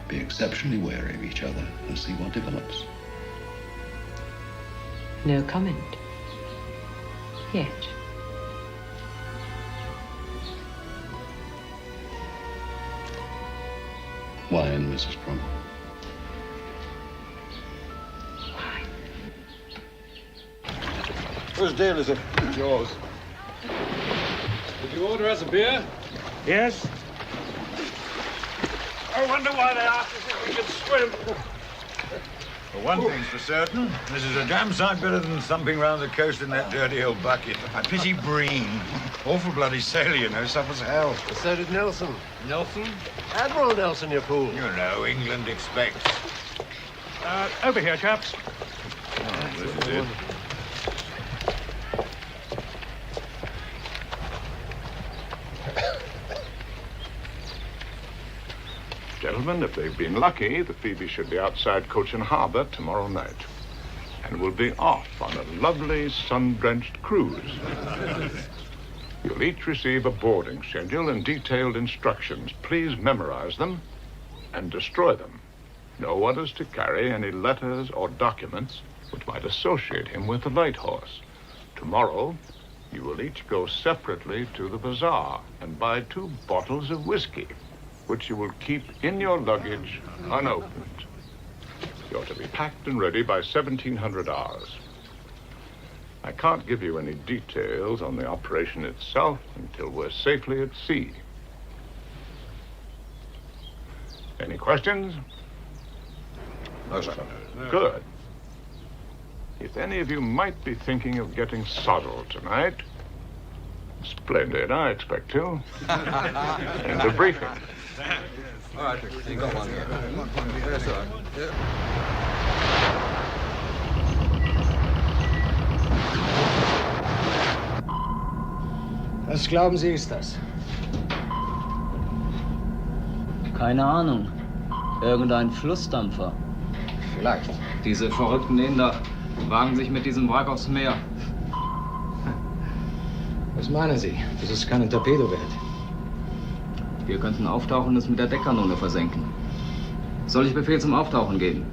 Be exceptionally wary of each other and see what develops. No comment. Yet. Wine, Mrs. Cromwell. Whose deal is it? It's yours. Did you order us a beer? Yes? I wonder why they asked us if we could swim. Well, one thing's for certain. This is a damn sight better than thumping round the coast in that dirty old bucket. I pity Breen. Awful bloody sailor, you know, suffers hell. So did Nelson. Nelson? Admiral Nelson, you fool. You know, England expects. Over here, chaps. Oh, this is it. Gentlemen, if they've been lucky, the Phoebe should be outside Cochin Harbor tomorrow night. And we'll be off on a lovely sun-drenched cruise. You'll each receive a boarding schedule and detailed instructions. Please memorize them and destroy them. No one is to carry any letters or documents which might associate him with the Light Horse. Tomorrow, you will each go separately to the bazaar and buy 2 bottles of whiskey, which you will keep in your luggage unopened. You're to be packed and ready by 1700 hours. I can't give you any details on the operation itself until we're safely at sea. Any questions? No, sir. Good. If any of you might be thinking of getting soddled tonight, splendid, I expect to. End of briefing. All right, you got one here. Yes, sir. Was glauben Sie, ist das? Keine Ahnung. Irgendein Flussdampfer. Vielleicht. Diese verrückten Inder wagen sich mit diesem Wrack aufs Meer. Was meinen Sie? Das ist keinen Torpedo wert. Wir könnten auftauchen und es mit der Deckkanone versenken. Soll ich Befehl zum Auftauchen geben?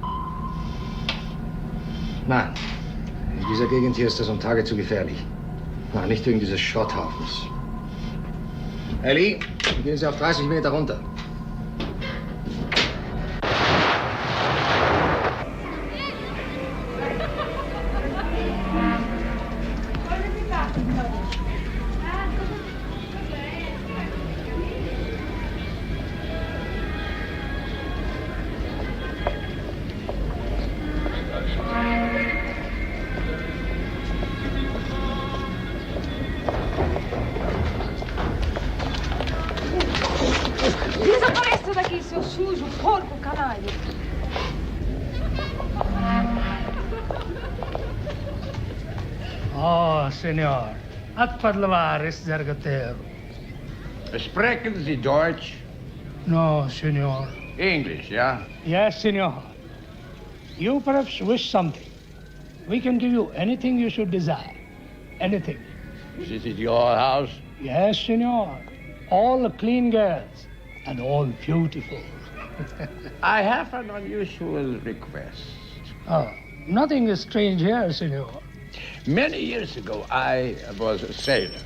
Nein. In dieser Gegend hier ist das um Tage zu gefährlich. Nein, nicht wegen dieses Schrotthafens. Ellie, gehen Sie auf 30 Meter runter. Desapareça daqui, seu sujo, porco, canalha. Oh, senor. At parlavares zargatero. Sprechen Sie Deutsch? No, senor. English, yeah? Yes, senor. You perhaps wish something. We can give you anything you should desire. Anything. Is it your house? Yes, senor. All clean girls. And all beautiful. I have an unusual request. Oh, nothing is strange here, senor. Many years ago, I was a sailor.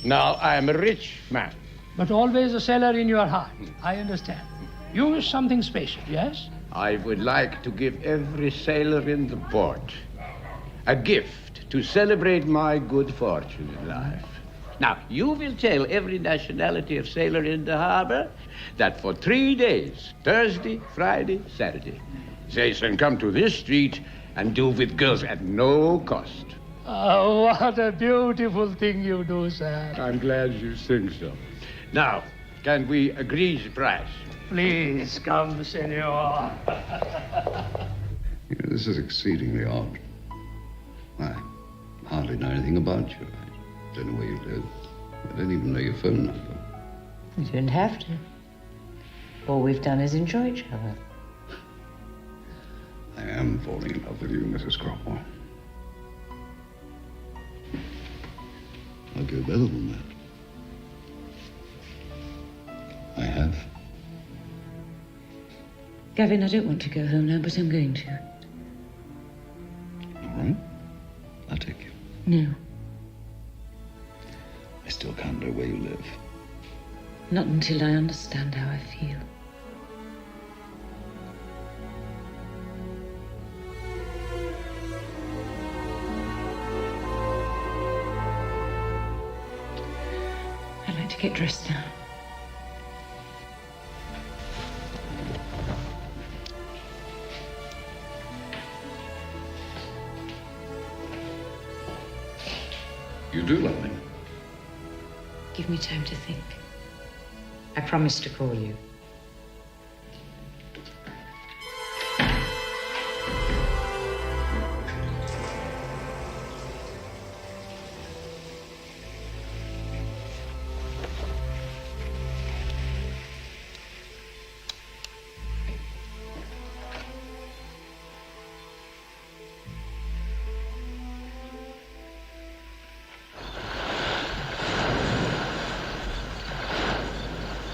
Now I am a rich man. But always a sailor in your heart. I understand. You wish something special, yes? I would like to give every sailor in the port a gift to celebrate my good fortune in life. Now, you will tell every nationality of sailor in the harbor that for 3 days, Thursday, Friday, Saturday, they can come to this street and do with girls at no cost. Oh, what a beautiful thing you do, sir. I'm glad you think so. Now, can we agree the price? Please come, senor. This is exceedingly odd. I hardly know anything about you. I don't know where you live. I don't even know your phone number. You don't have to. All we've done is enjoy each other. I am falling in love with you, Mrs. Cropwell. I'll go better than that. I have. Gavin, I don't want to go home now, but I'm going to. All right. I'll take you. No, I still can't know where you live. not until I understand how I feel. I'd like to get dressed now. You do love me. Give me time to think. I promise to call you.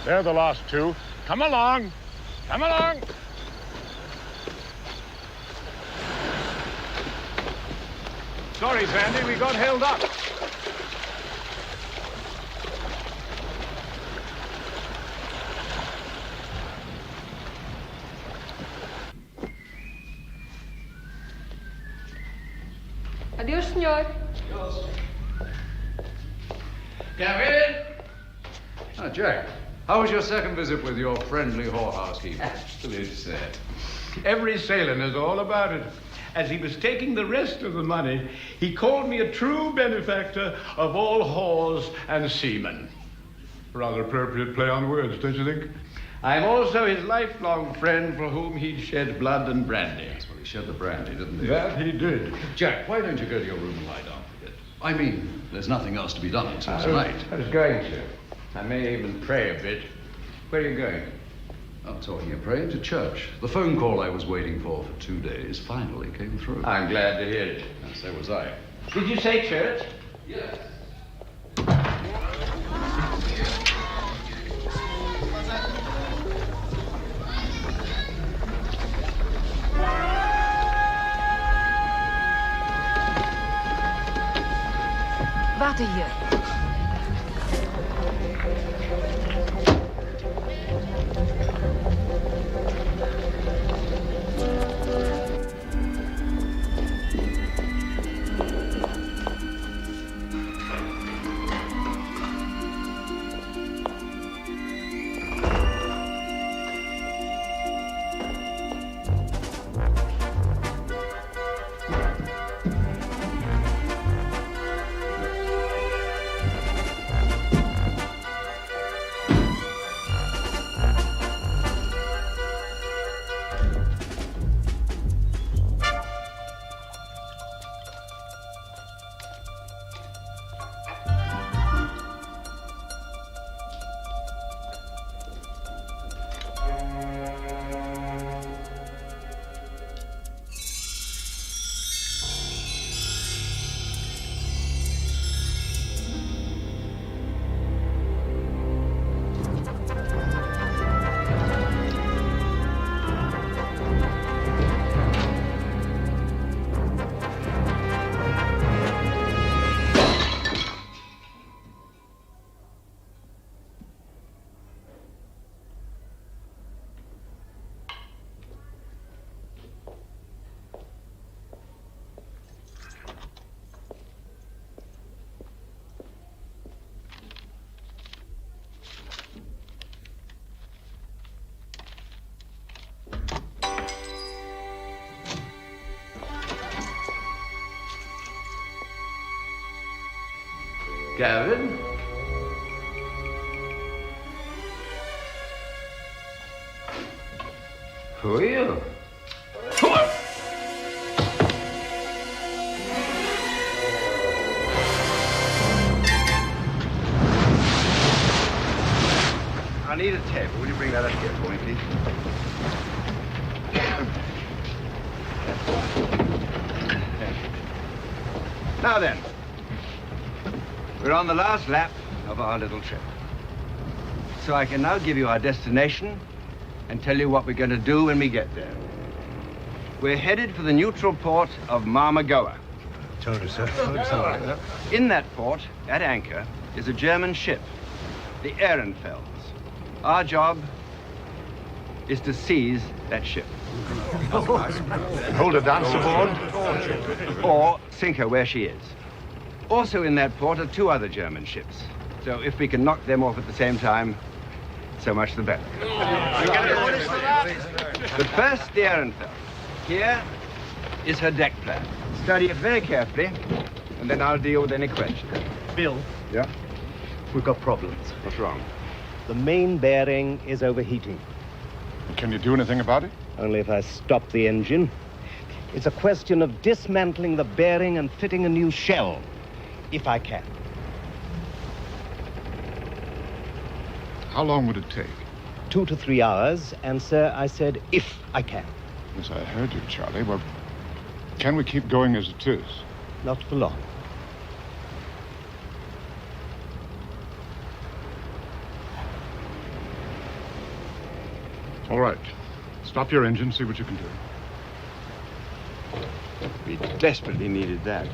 They're the last two. Come along. Come along. Sorry, Sandy, we got held up. Adios, senor. Gavin! Ah, Jack. How was your second visit with your friendly whorehouse keeper? Absolutely sad. Every sailor knows all about it. As he was taking the rest of the money, he called me a true benefactor of all whores and seamen. Rather appropriate play on words, don't you think? I'm also his lifelong friend for whom he'd shed blood and brandy. Well, he shed the brandy, didn't he? That he did. Jack, why don't you go to your room and lie down for a bit? I mean, there's nothing else to be done until tonight. I was going to. I may even pray a bit. Where are you going? I'm talking of praying to church. The phone call I was waiting for 2 days finally came through. I'm glad to hear it. And so was I. Did you say church? Yes. out of here. Gavin? Who are you? I need a table. Will you bring that up here for me, please? Now then, we're on the last lap of our little trip. So I can now give you our destination and tell you what we're going to do when we get there. We're headed for the neutral port of Marmagoa. Told you so. Told you so. In that port, at anchor, is a German ship, the Ehrenfels. Our job is to seize that ship. Hold her down aboard? Or sink her where she is. Also in that port are two other German ships. So if we can knock them off at the same time, so much the better. But first, the Ehrenfels. Here is her deck plan. Study it very carefully, and then I'll deal with any questions. Bill? Yeah? We've got problems. What's wrong? The main bearing is overheating. Can you do anything about it? Only if I stop the engine. It's a question of dismantling the bearing and fitting a new shell, if I can. How long would it take? 2 to 3 hours, and sir, I said, if I can. Yes, I heard you, Charlie. Well, can we keep going as it is? Not for long. All right. Stop your engine, see what you can do. We desperately needed that.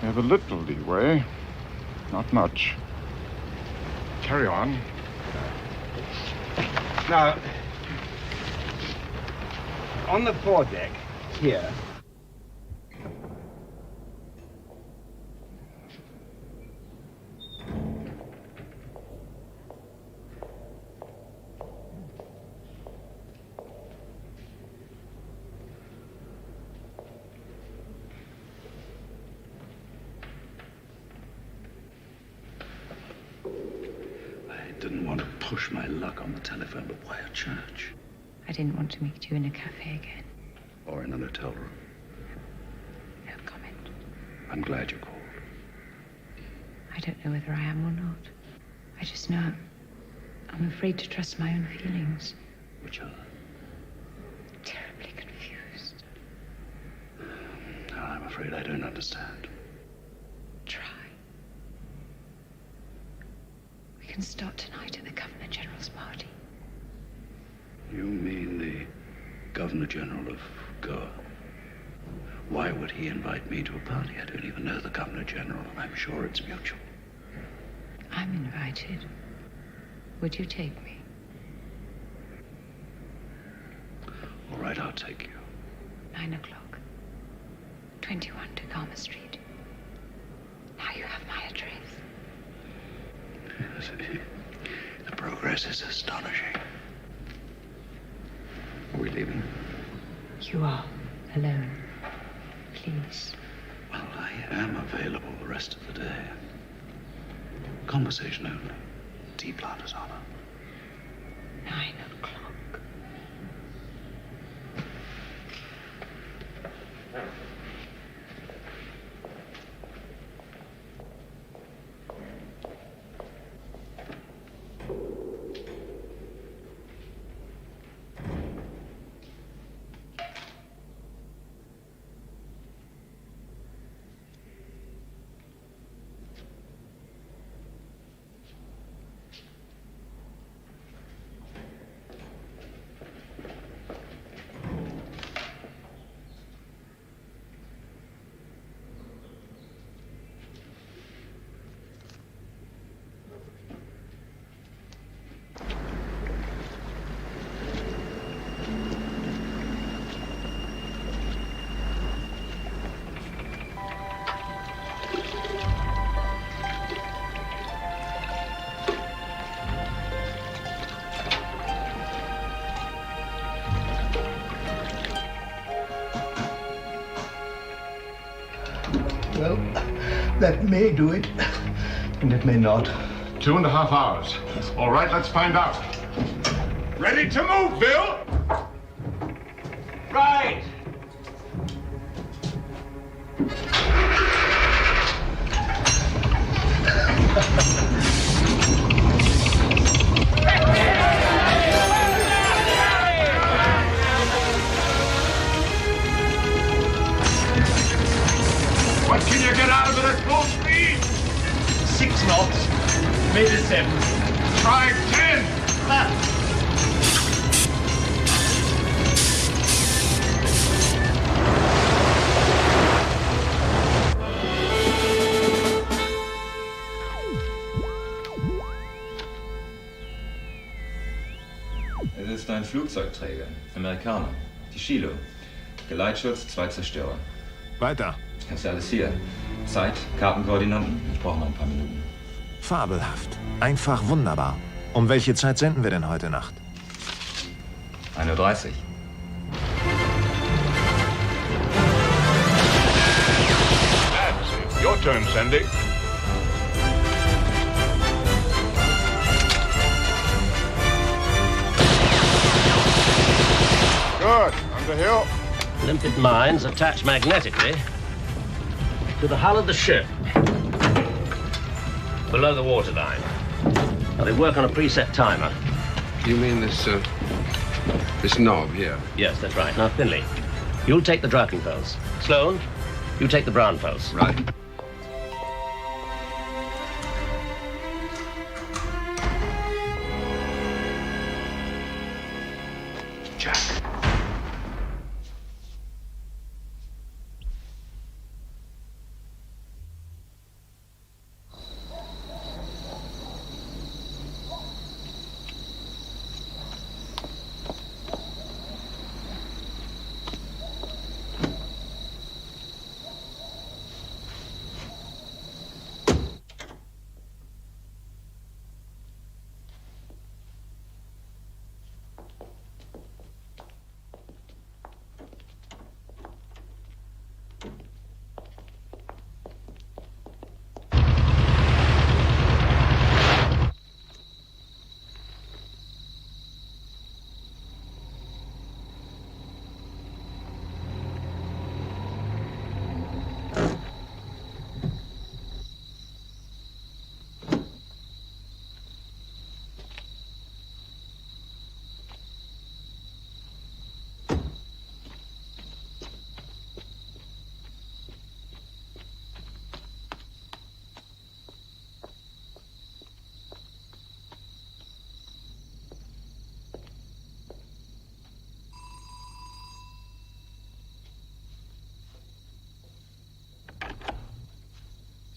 We have a little leeway. Not much. Carry on. Now, on the foredeck, here, I didn't want to push my luck on the telephone, but why a church? I didn't want to meet you in a cafe again. Or in an hotel room? No comment. I'm glad you called. I don't know whether I am or not. I just know I'm afraid to trust my own feelings. Which are? Terribly confused. No, I'm afraid I don't understand. Try. We can start tonight at the Governor General's party. You mean the Governor General of Goa? Why would he invite me to a party? I don't even know the Governor General, and I'm sure it's mutual. I'm invited. Would you take me? All right, I'll take you. 9 o'clock. 21 Tacoma Street. Now you have my address. The progress is astonishing. Are we leaving? You are alone. Please. Well, I am available the rest of the day. Conversation only. Tea planter's honor. 9 o'clock. Well, that may do it, and it may not. 2.5 hours. All right, let's find out. Ready to move, Bill? Right. What can you get out of it at full speed? 6 knots, maybe 7. Try 10. Es ist ein Flugzeugträger. Amerikaner. Die Shiloh. Geleitschutz, 2 Zerstörer. Weiter. Das ist ja alles hier. Zeit, Kartenkoordinaten. Ich brauche noch ein paar Minuten. Fabelhaft. Einfach wunderbar. Um welche Zeit senden wir denn heute Nacht? 1:30 Uhr. That's it. Your turn, Sandy. Good. Underhill. Limpet mines attach magnetically to the hull of the ship below the waterline. Now, they work on a preset timer. You mean this knob here? Yes, that's right. Now, Finley, you'll take the driving pulse. Sloan, you take the brown pulse. Right. Jack.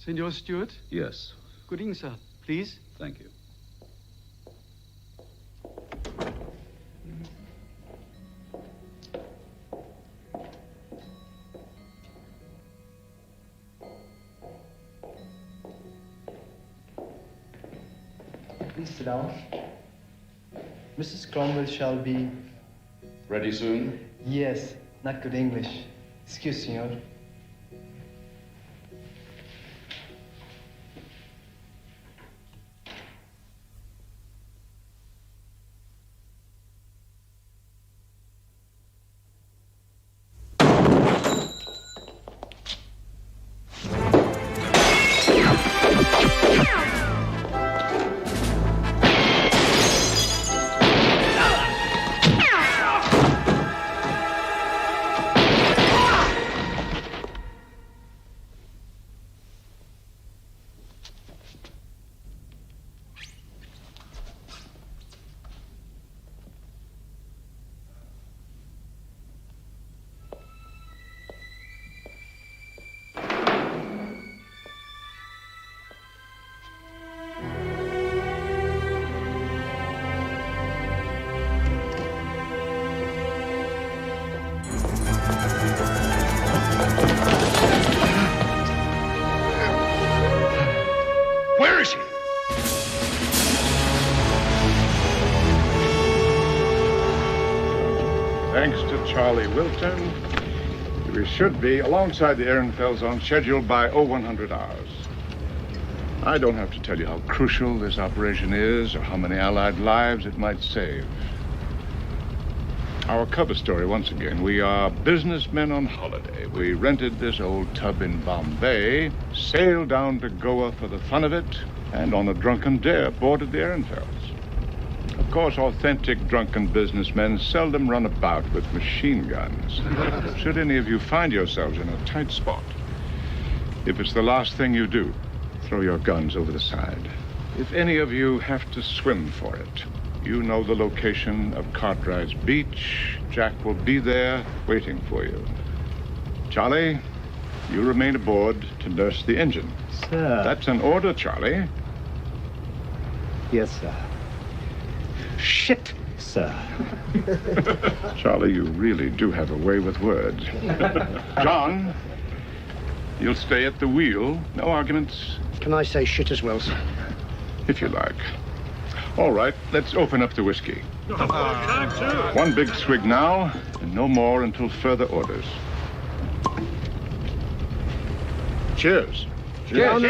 Senor Stewart? Yes. Good evening, sir. Please? Thank you. Please sit down. Mrs. Cromwell shall be... Ready soon? Yes, not good English. Excuse, senor. Where is he? Thanks to Charlie Wilton, we should be alongside the Ehrenfels on schedule by 0100 hours. I don't have to tell you how crucial this operation is or how many Allied lives it might save. Our cover story, once again, we are businessmen on holiday. We rented this old tub in Bombay, sailed down to Goa for the fun of it, and on a drunken dare boarded the Ehrenfels. Of course, authentic drunken businessmen seldom run about with machine guns. Should any of you find yourselves in a tight spot, if it's the last thing you do, throw your guns over the side. If any of you have to swim for it, you know the location of Cartwright's Beach. Jack will be there waiting for you. Charlie, you remain aboard to nurse the engine. Sir. That's an order, Charlie. Yes, sir. Shit, sir. Charlie, you really do have a way with words. John, you'll stay at the wheel. No arguments. Can I say shit as well, sir? If you like. All right, let's open up the whiskey. One big swig now, and no more until further orders. Cheers. Cheers.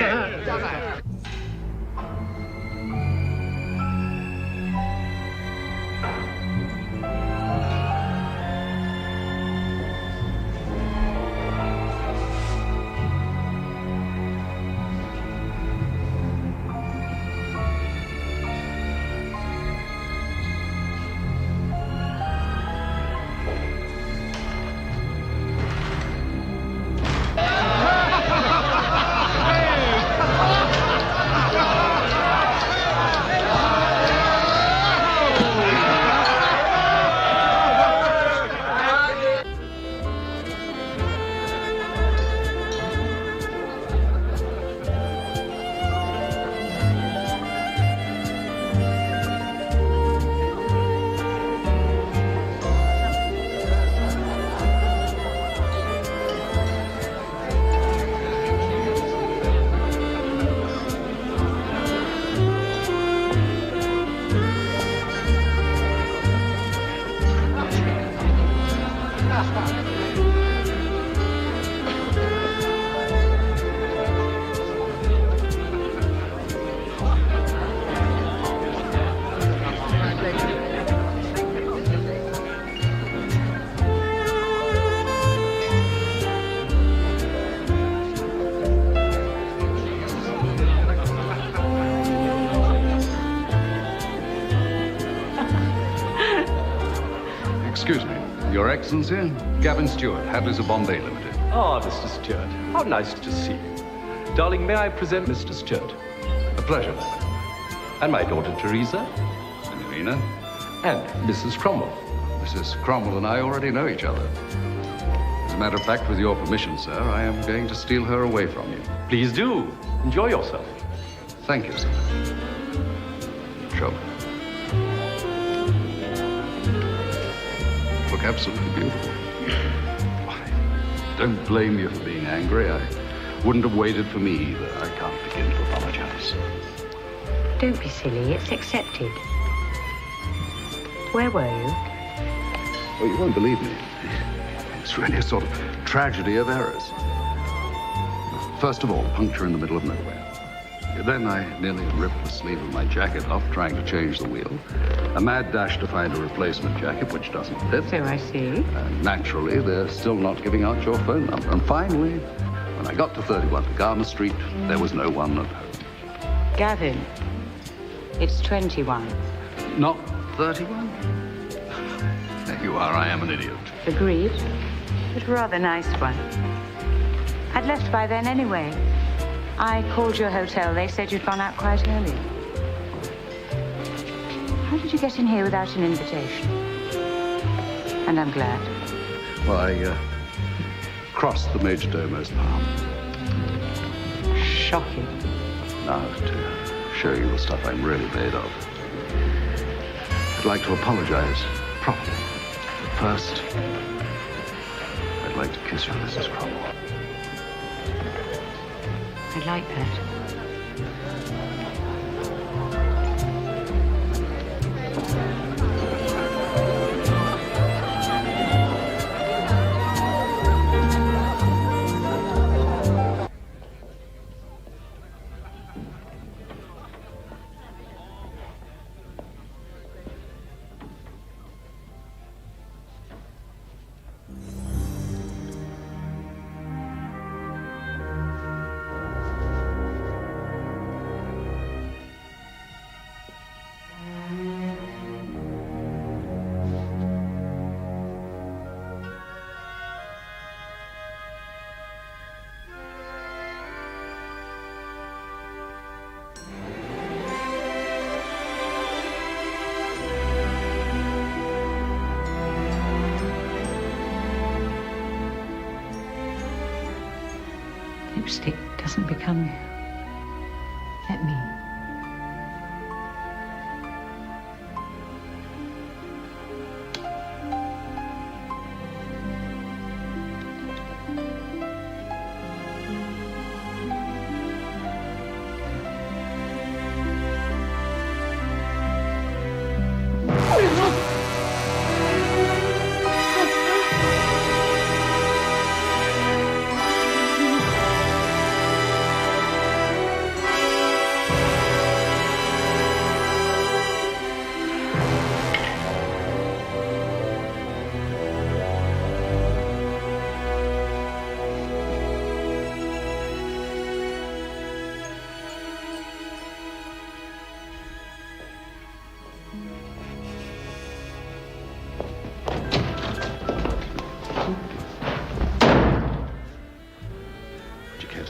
Excuse me. Your Excellency, Gavin Stewart, Hadleys of Bombay Limited. Ah, Mr. Stewart. How nice to see you. Darling, may I present Mr. Stewart? A pleasure. And my daughter, Teresa. Signorina. And Mrs. Cromwell. Mrs. Cromwell and I already know each other. As a matter of fact, with your permission, sir, I am going to steal her away from you. Please do. Enjoy yourself. Thank you, sir. Show me. Look absolutely beautiful. Don't blame you for being angry. I wouldn't have waited for me either. I can't begin to apologize. Don't be silly. It's accepted. Where were you? Oh, you won't believe me. It's really a sort of tragedy of errors. First of all, puncture in the middle of nowhere. Then I nearly ripped the sleeve of my jacket off trying to change the wheel. A mad dash to find a replacement jacket, which doesn't fit. So I see. And naturally, they're still not giving out your phone number. And finally, when I got to 31 Garner Street, there was no one at home. Gavin, it's 21. Not 31? There you are, I am an idiot. Agreed. But a rather nice one. I'd left by then anyway. I called your hotel. They said you'd gone out quite early. How did you get in here without an invitation? And I'm glad. Well, I crossed the Majordomo's palm. Shocking. Now, to show you the stuff I'm really made of, I'd like to apologize properly. But first, I'd like to kiss you, Mrs. Cromwell. I'd like that. Lipstick doesn't become you. Let me.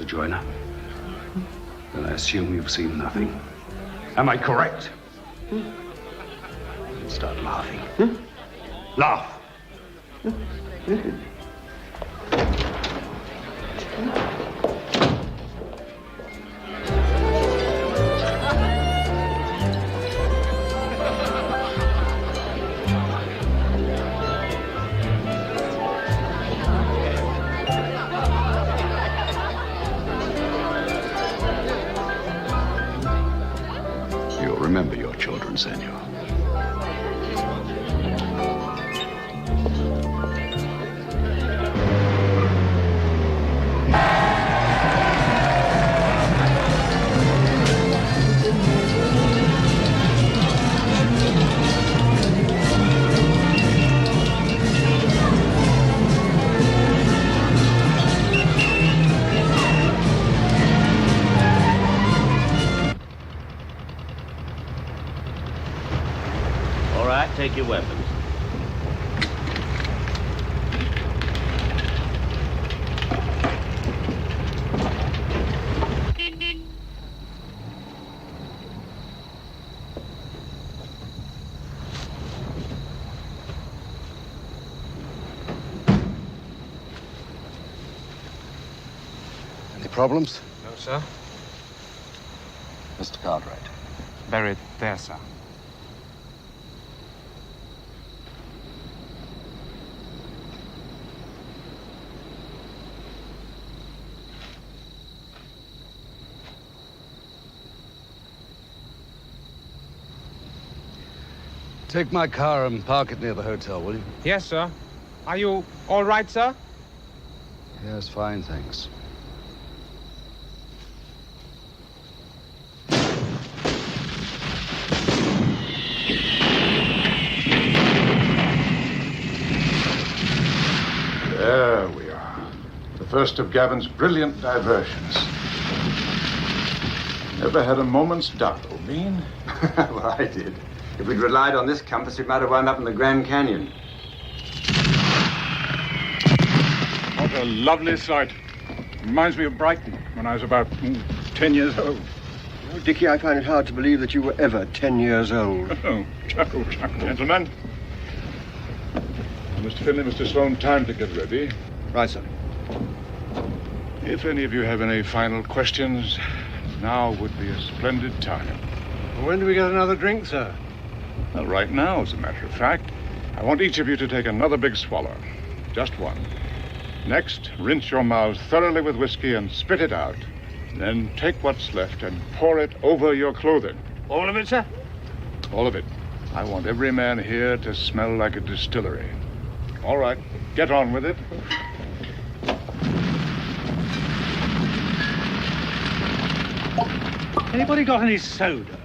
Joiner. Then I assume you've seen nothing. Am I correct? Start laughing. Laugh. Remember your children, senor. Take your weapons. problems? No, sir. Mr. Cartwright. Buried there, sir. Take my car and park it near the hotel, will you? Yes, sir. Are you all right, sir? Yes, fine, thanks. There we are. The first of Gavin's brilliant diversions. Never had a moment's doubt, O'Bean. Well, I did. If we'd relied on this compass, we might have wound up in the Grand Canyon. What a lovely sight. Reminds me of Brighton when I was about 10 years old. Oh, Dickie, I find it hard to believe that you were ever 10 years old. Oh, chuckle, chuckle. Gentlemen. Mr. Finley, Mr. Sloan, time to get ready. Right, sir. If any of you have any final questions, now would be a splendid time. Well, when do we get another drink, sir? Well, right now, as a matter of fact. I want each of you to take another big swallow. Just one. Next, rinse your mouths thoroughly with whiskey and spit it out. Then take what's left and pour it over your clothing. All of it, sir? All of it. I want every man here to smell like a distillery. All right, get on with it. Anybody got any soda?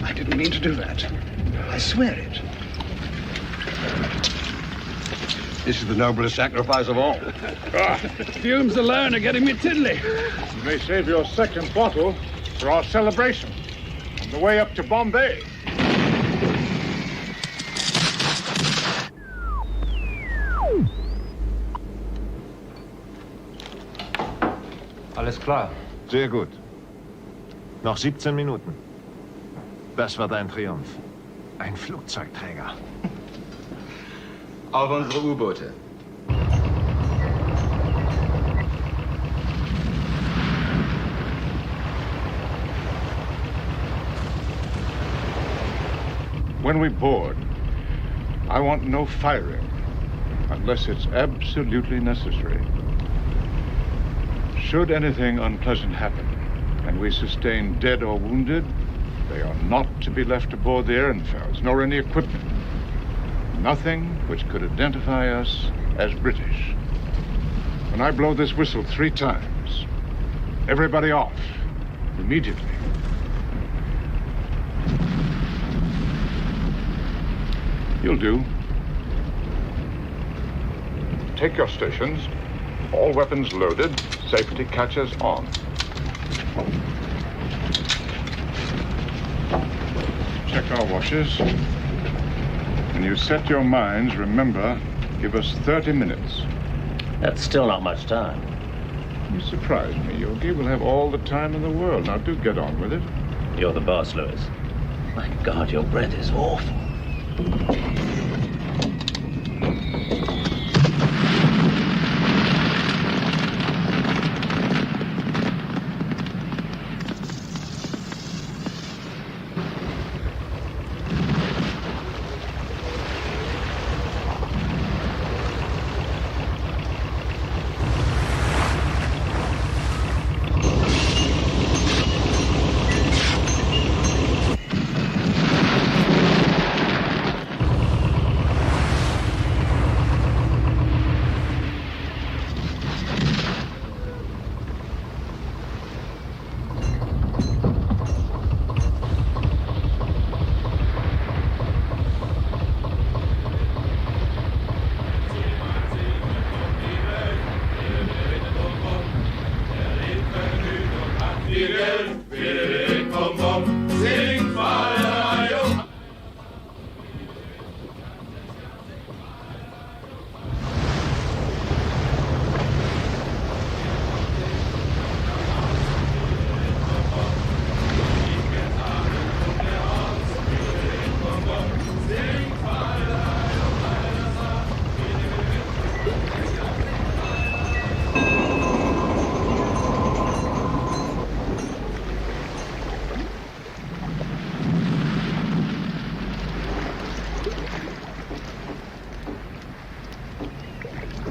I didn't mean to do that. I swear it. This is the noblest sacrifice of all. Fumes alone are getting me tiddly. You may save your second bottle for our celebration on the way up to Bombay. Alles klar. Sehr gut. Noch 17 Minuten. Das wird ein Triumph. Ein Flugzeugträger. Auch unsere U-Boote. When we board, I want no firing unless it's absolutely necessary. Should anything unpleasant happen and we sustain dead or wounded, they are not to be left aboard the Ehrenfels, nor any equipment. Nothing which could identify us as British. When I blow this whistle 3 times, everybody off, immediately. You'll do. Take your stations. All weapons loaded. Safety catches on. Check our washes. When you set your minds, remember, give us 30 minutes. That's still not much time. You surprise me, Yogi. We'll have all the time in the world. Now, do get on with it. You're the boss, Lewis. My God, your breath is awful.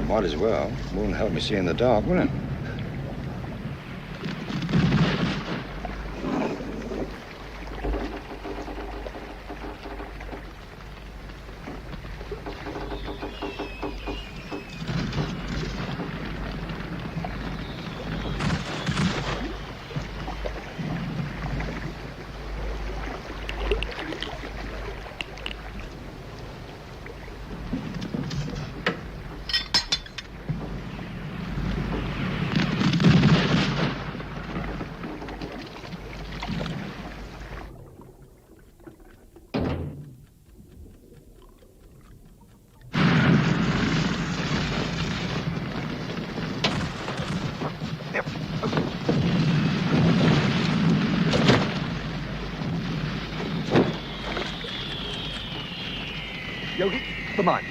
Might as well. Won't help me see in the dark, will it? Yogi, the mine.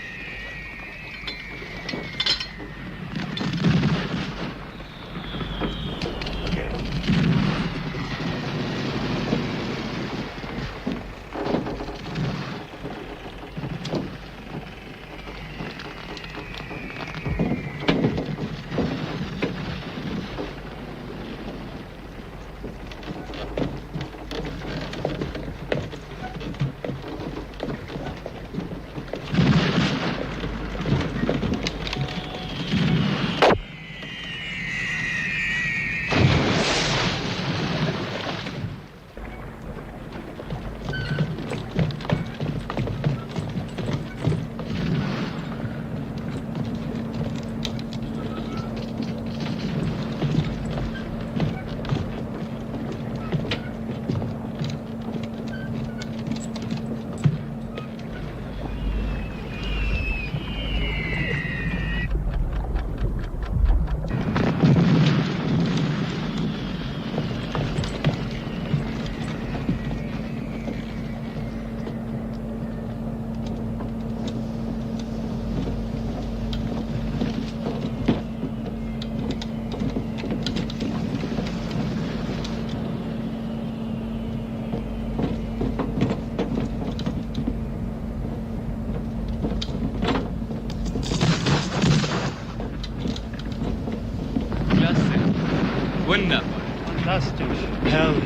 Wundervoll. Fantastisch. Herrlich.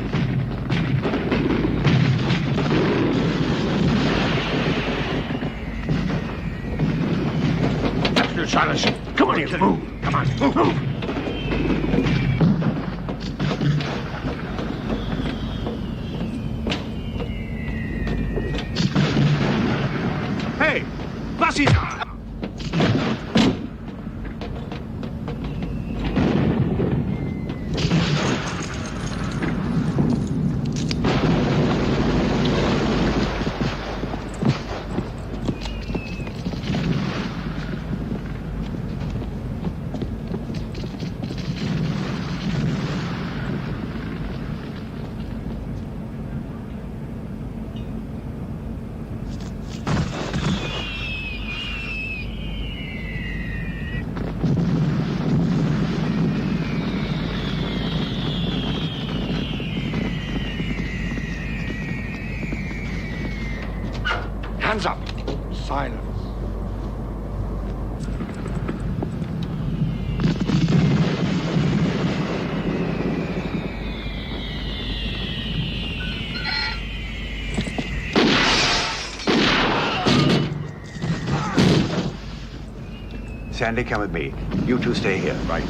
Absolute silence. Come on, you move. Come on, move. Hey, was ist da? Hands up. Silence. Sandy, come with me. You two stay here. Right.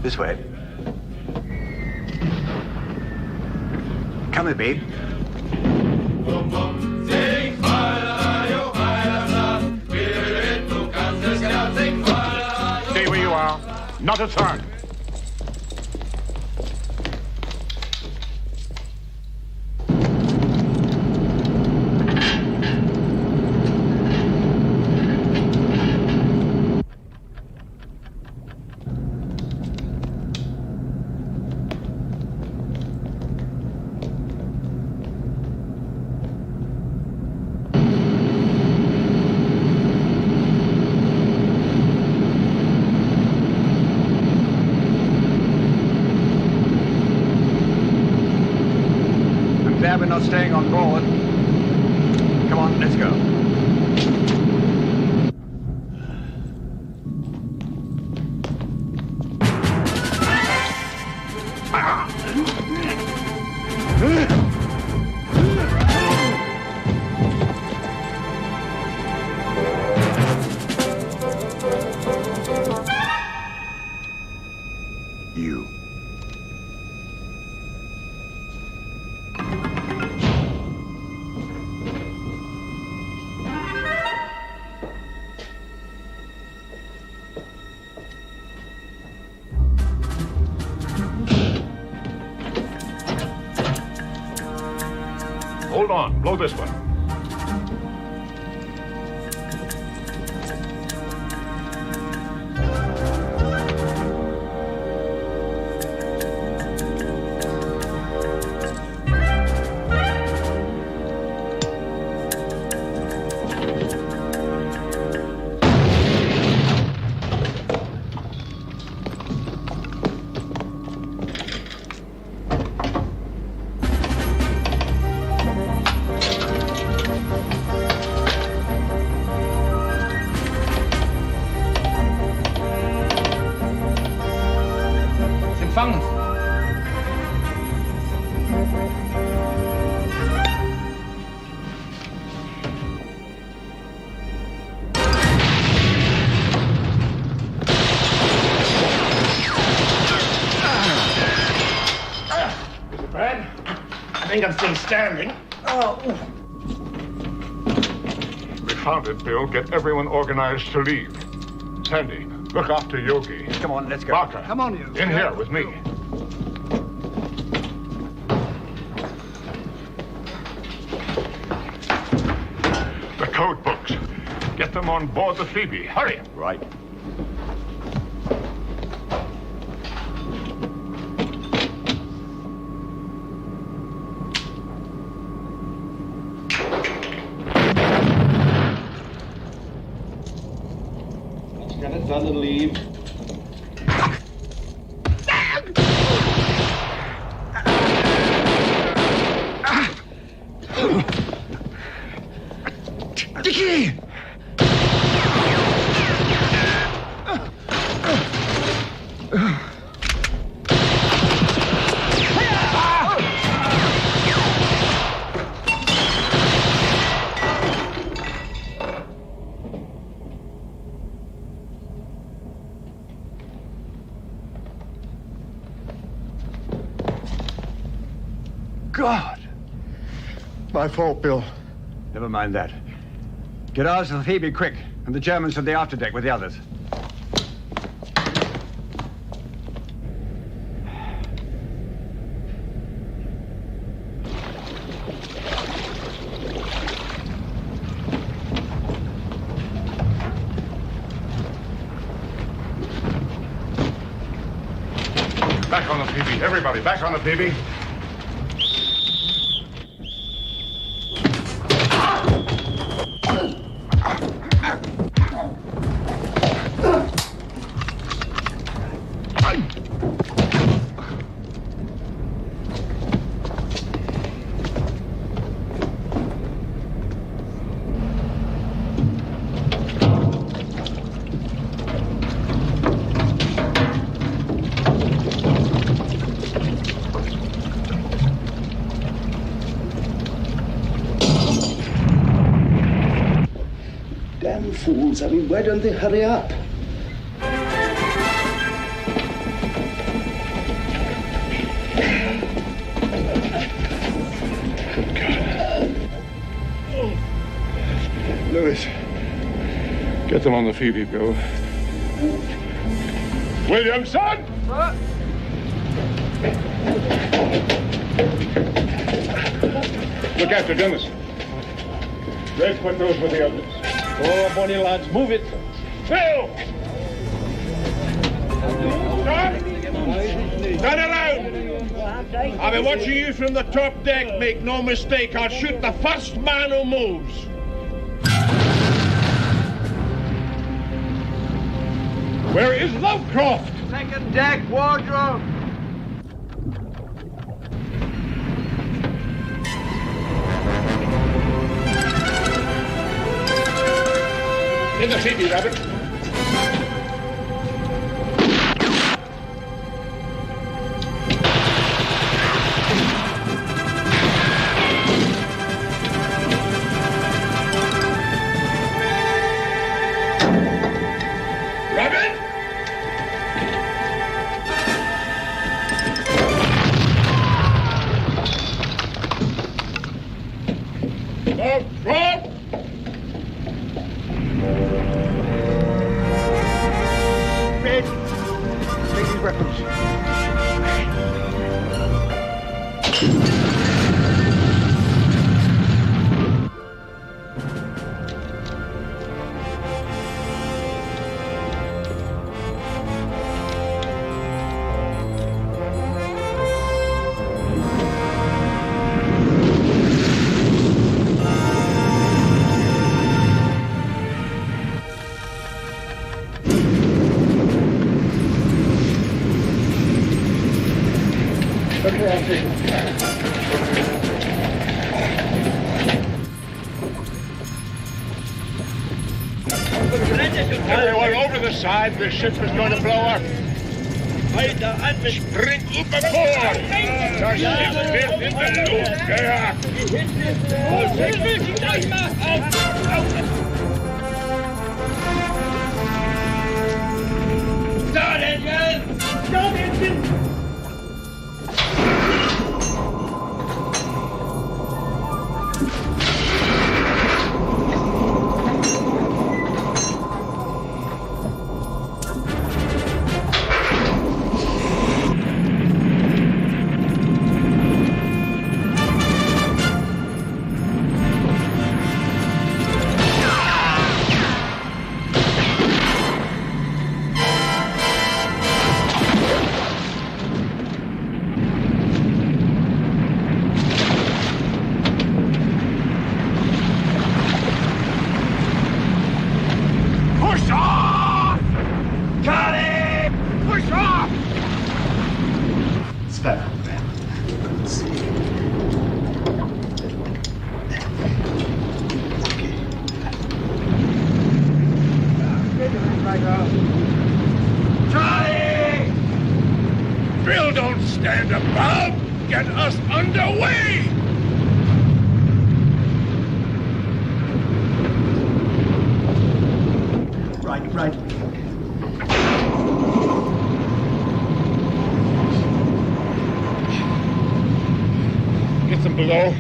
This way. Come with me. Stay where you are. Not a turn. cabin not staying on board. Come on, let's go. You. Hold on, blow this one. Empfangen. Is it bad? I think I'm still standing. Oh. We found it, Bill. Get everyone organized to leave. Sandy, look after Yogi. Come on, let's go. Barker, Come on, you. in here with me. The code books. Get them on board the Phoebe. Hurry. Right. Get it done and leave. Dickie! God! My fault, Bill. Never mind that. Get ours to the Phoebe quick, and the Germans to the afterdeck with the others. Back on the Phoebe. Everybody, back on the Phoebe. Damn fools. I mean, why don't they hurry up? Good God. Lewis, get them on the Phoebe, Bill. Williamson! Look after Dennis. Red, put those with the others. Oh, bonny lads, move it. Phil! Stop! Turn around! I've been watching you from the top deck. Make no mistake, I'll shoot the first man who moves. Where is Lovecroft? Second deck, wardrobe. in the Phoebe, Rabbit. Everyone over the side. The ship is going to blow up. Spring overboard. The ship will in the Luft. Start engine! Start engine! Charlie! Bill, don't stand about. Get us underway! Right. Get them below.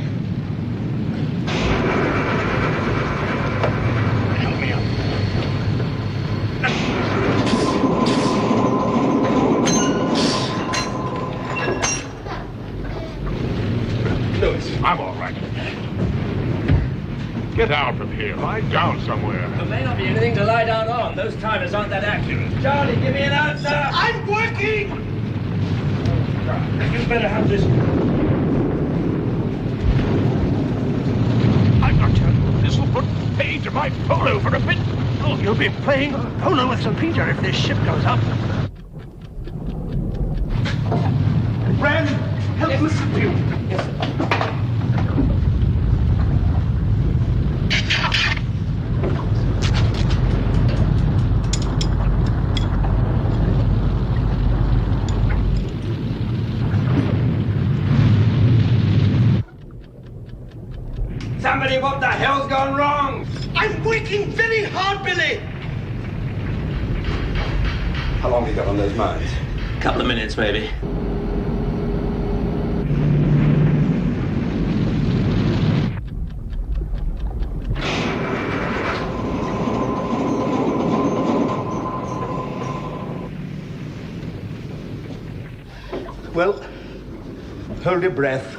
Help me up. Lewis, I'm all right. Get out from here. Lie down somewhere. There may not be anything to lie down on. Those timers aren't that accurate. Charlie, give me an answer! I'm working! You better have this. I'm not telling you. This will put paid to my polo for a bit. Oh, you'll be playing polo with St. Peter if this ship goes up. Brand, help listen to you. Somebody, what the hell's gone wrong? I'm working very hard, Billy. How long have you got on those mines? Couple of minutes, maybe. Well, hold your breath.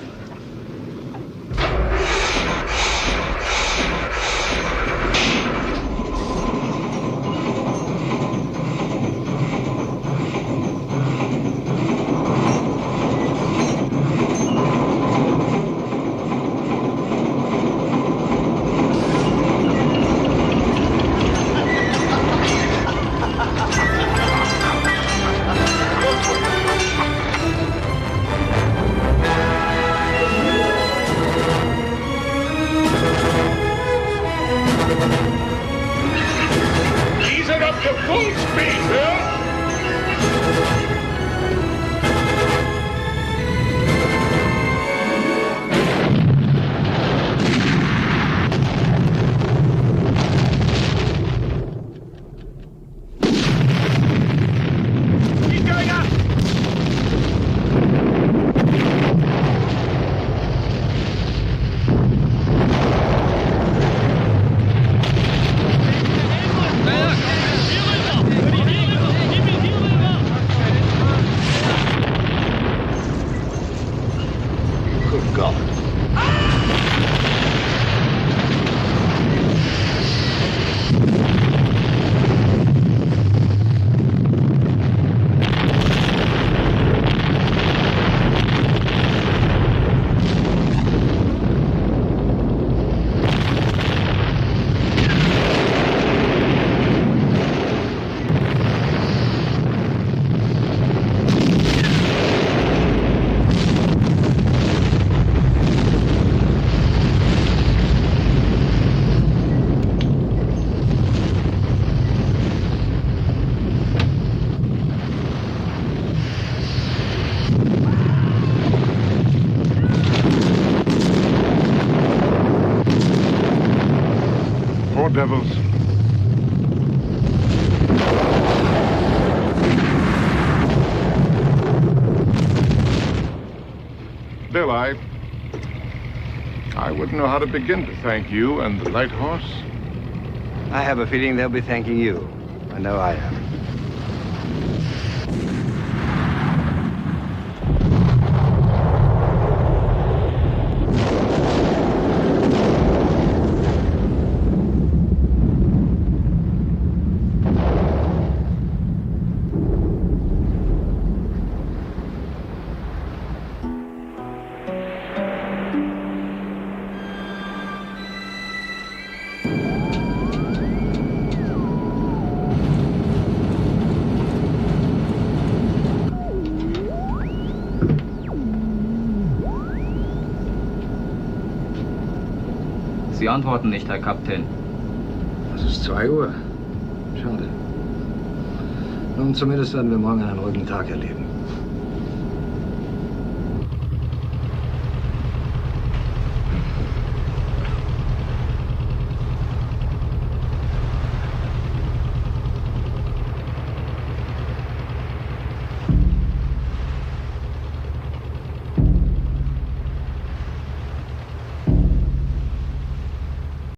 God. Poor devils. Bill, I wouldn't know how to begin to thank you and the Light Horse. I have a feeling they'll be thanking you. I know I am. Sie antworten nicht, Herr Kapitän. Es ist 2 Uhr. Schade. Nun, zumindest werden wir morgen einen ruhigen Tag erleben.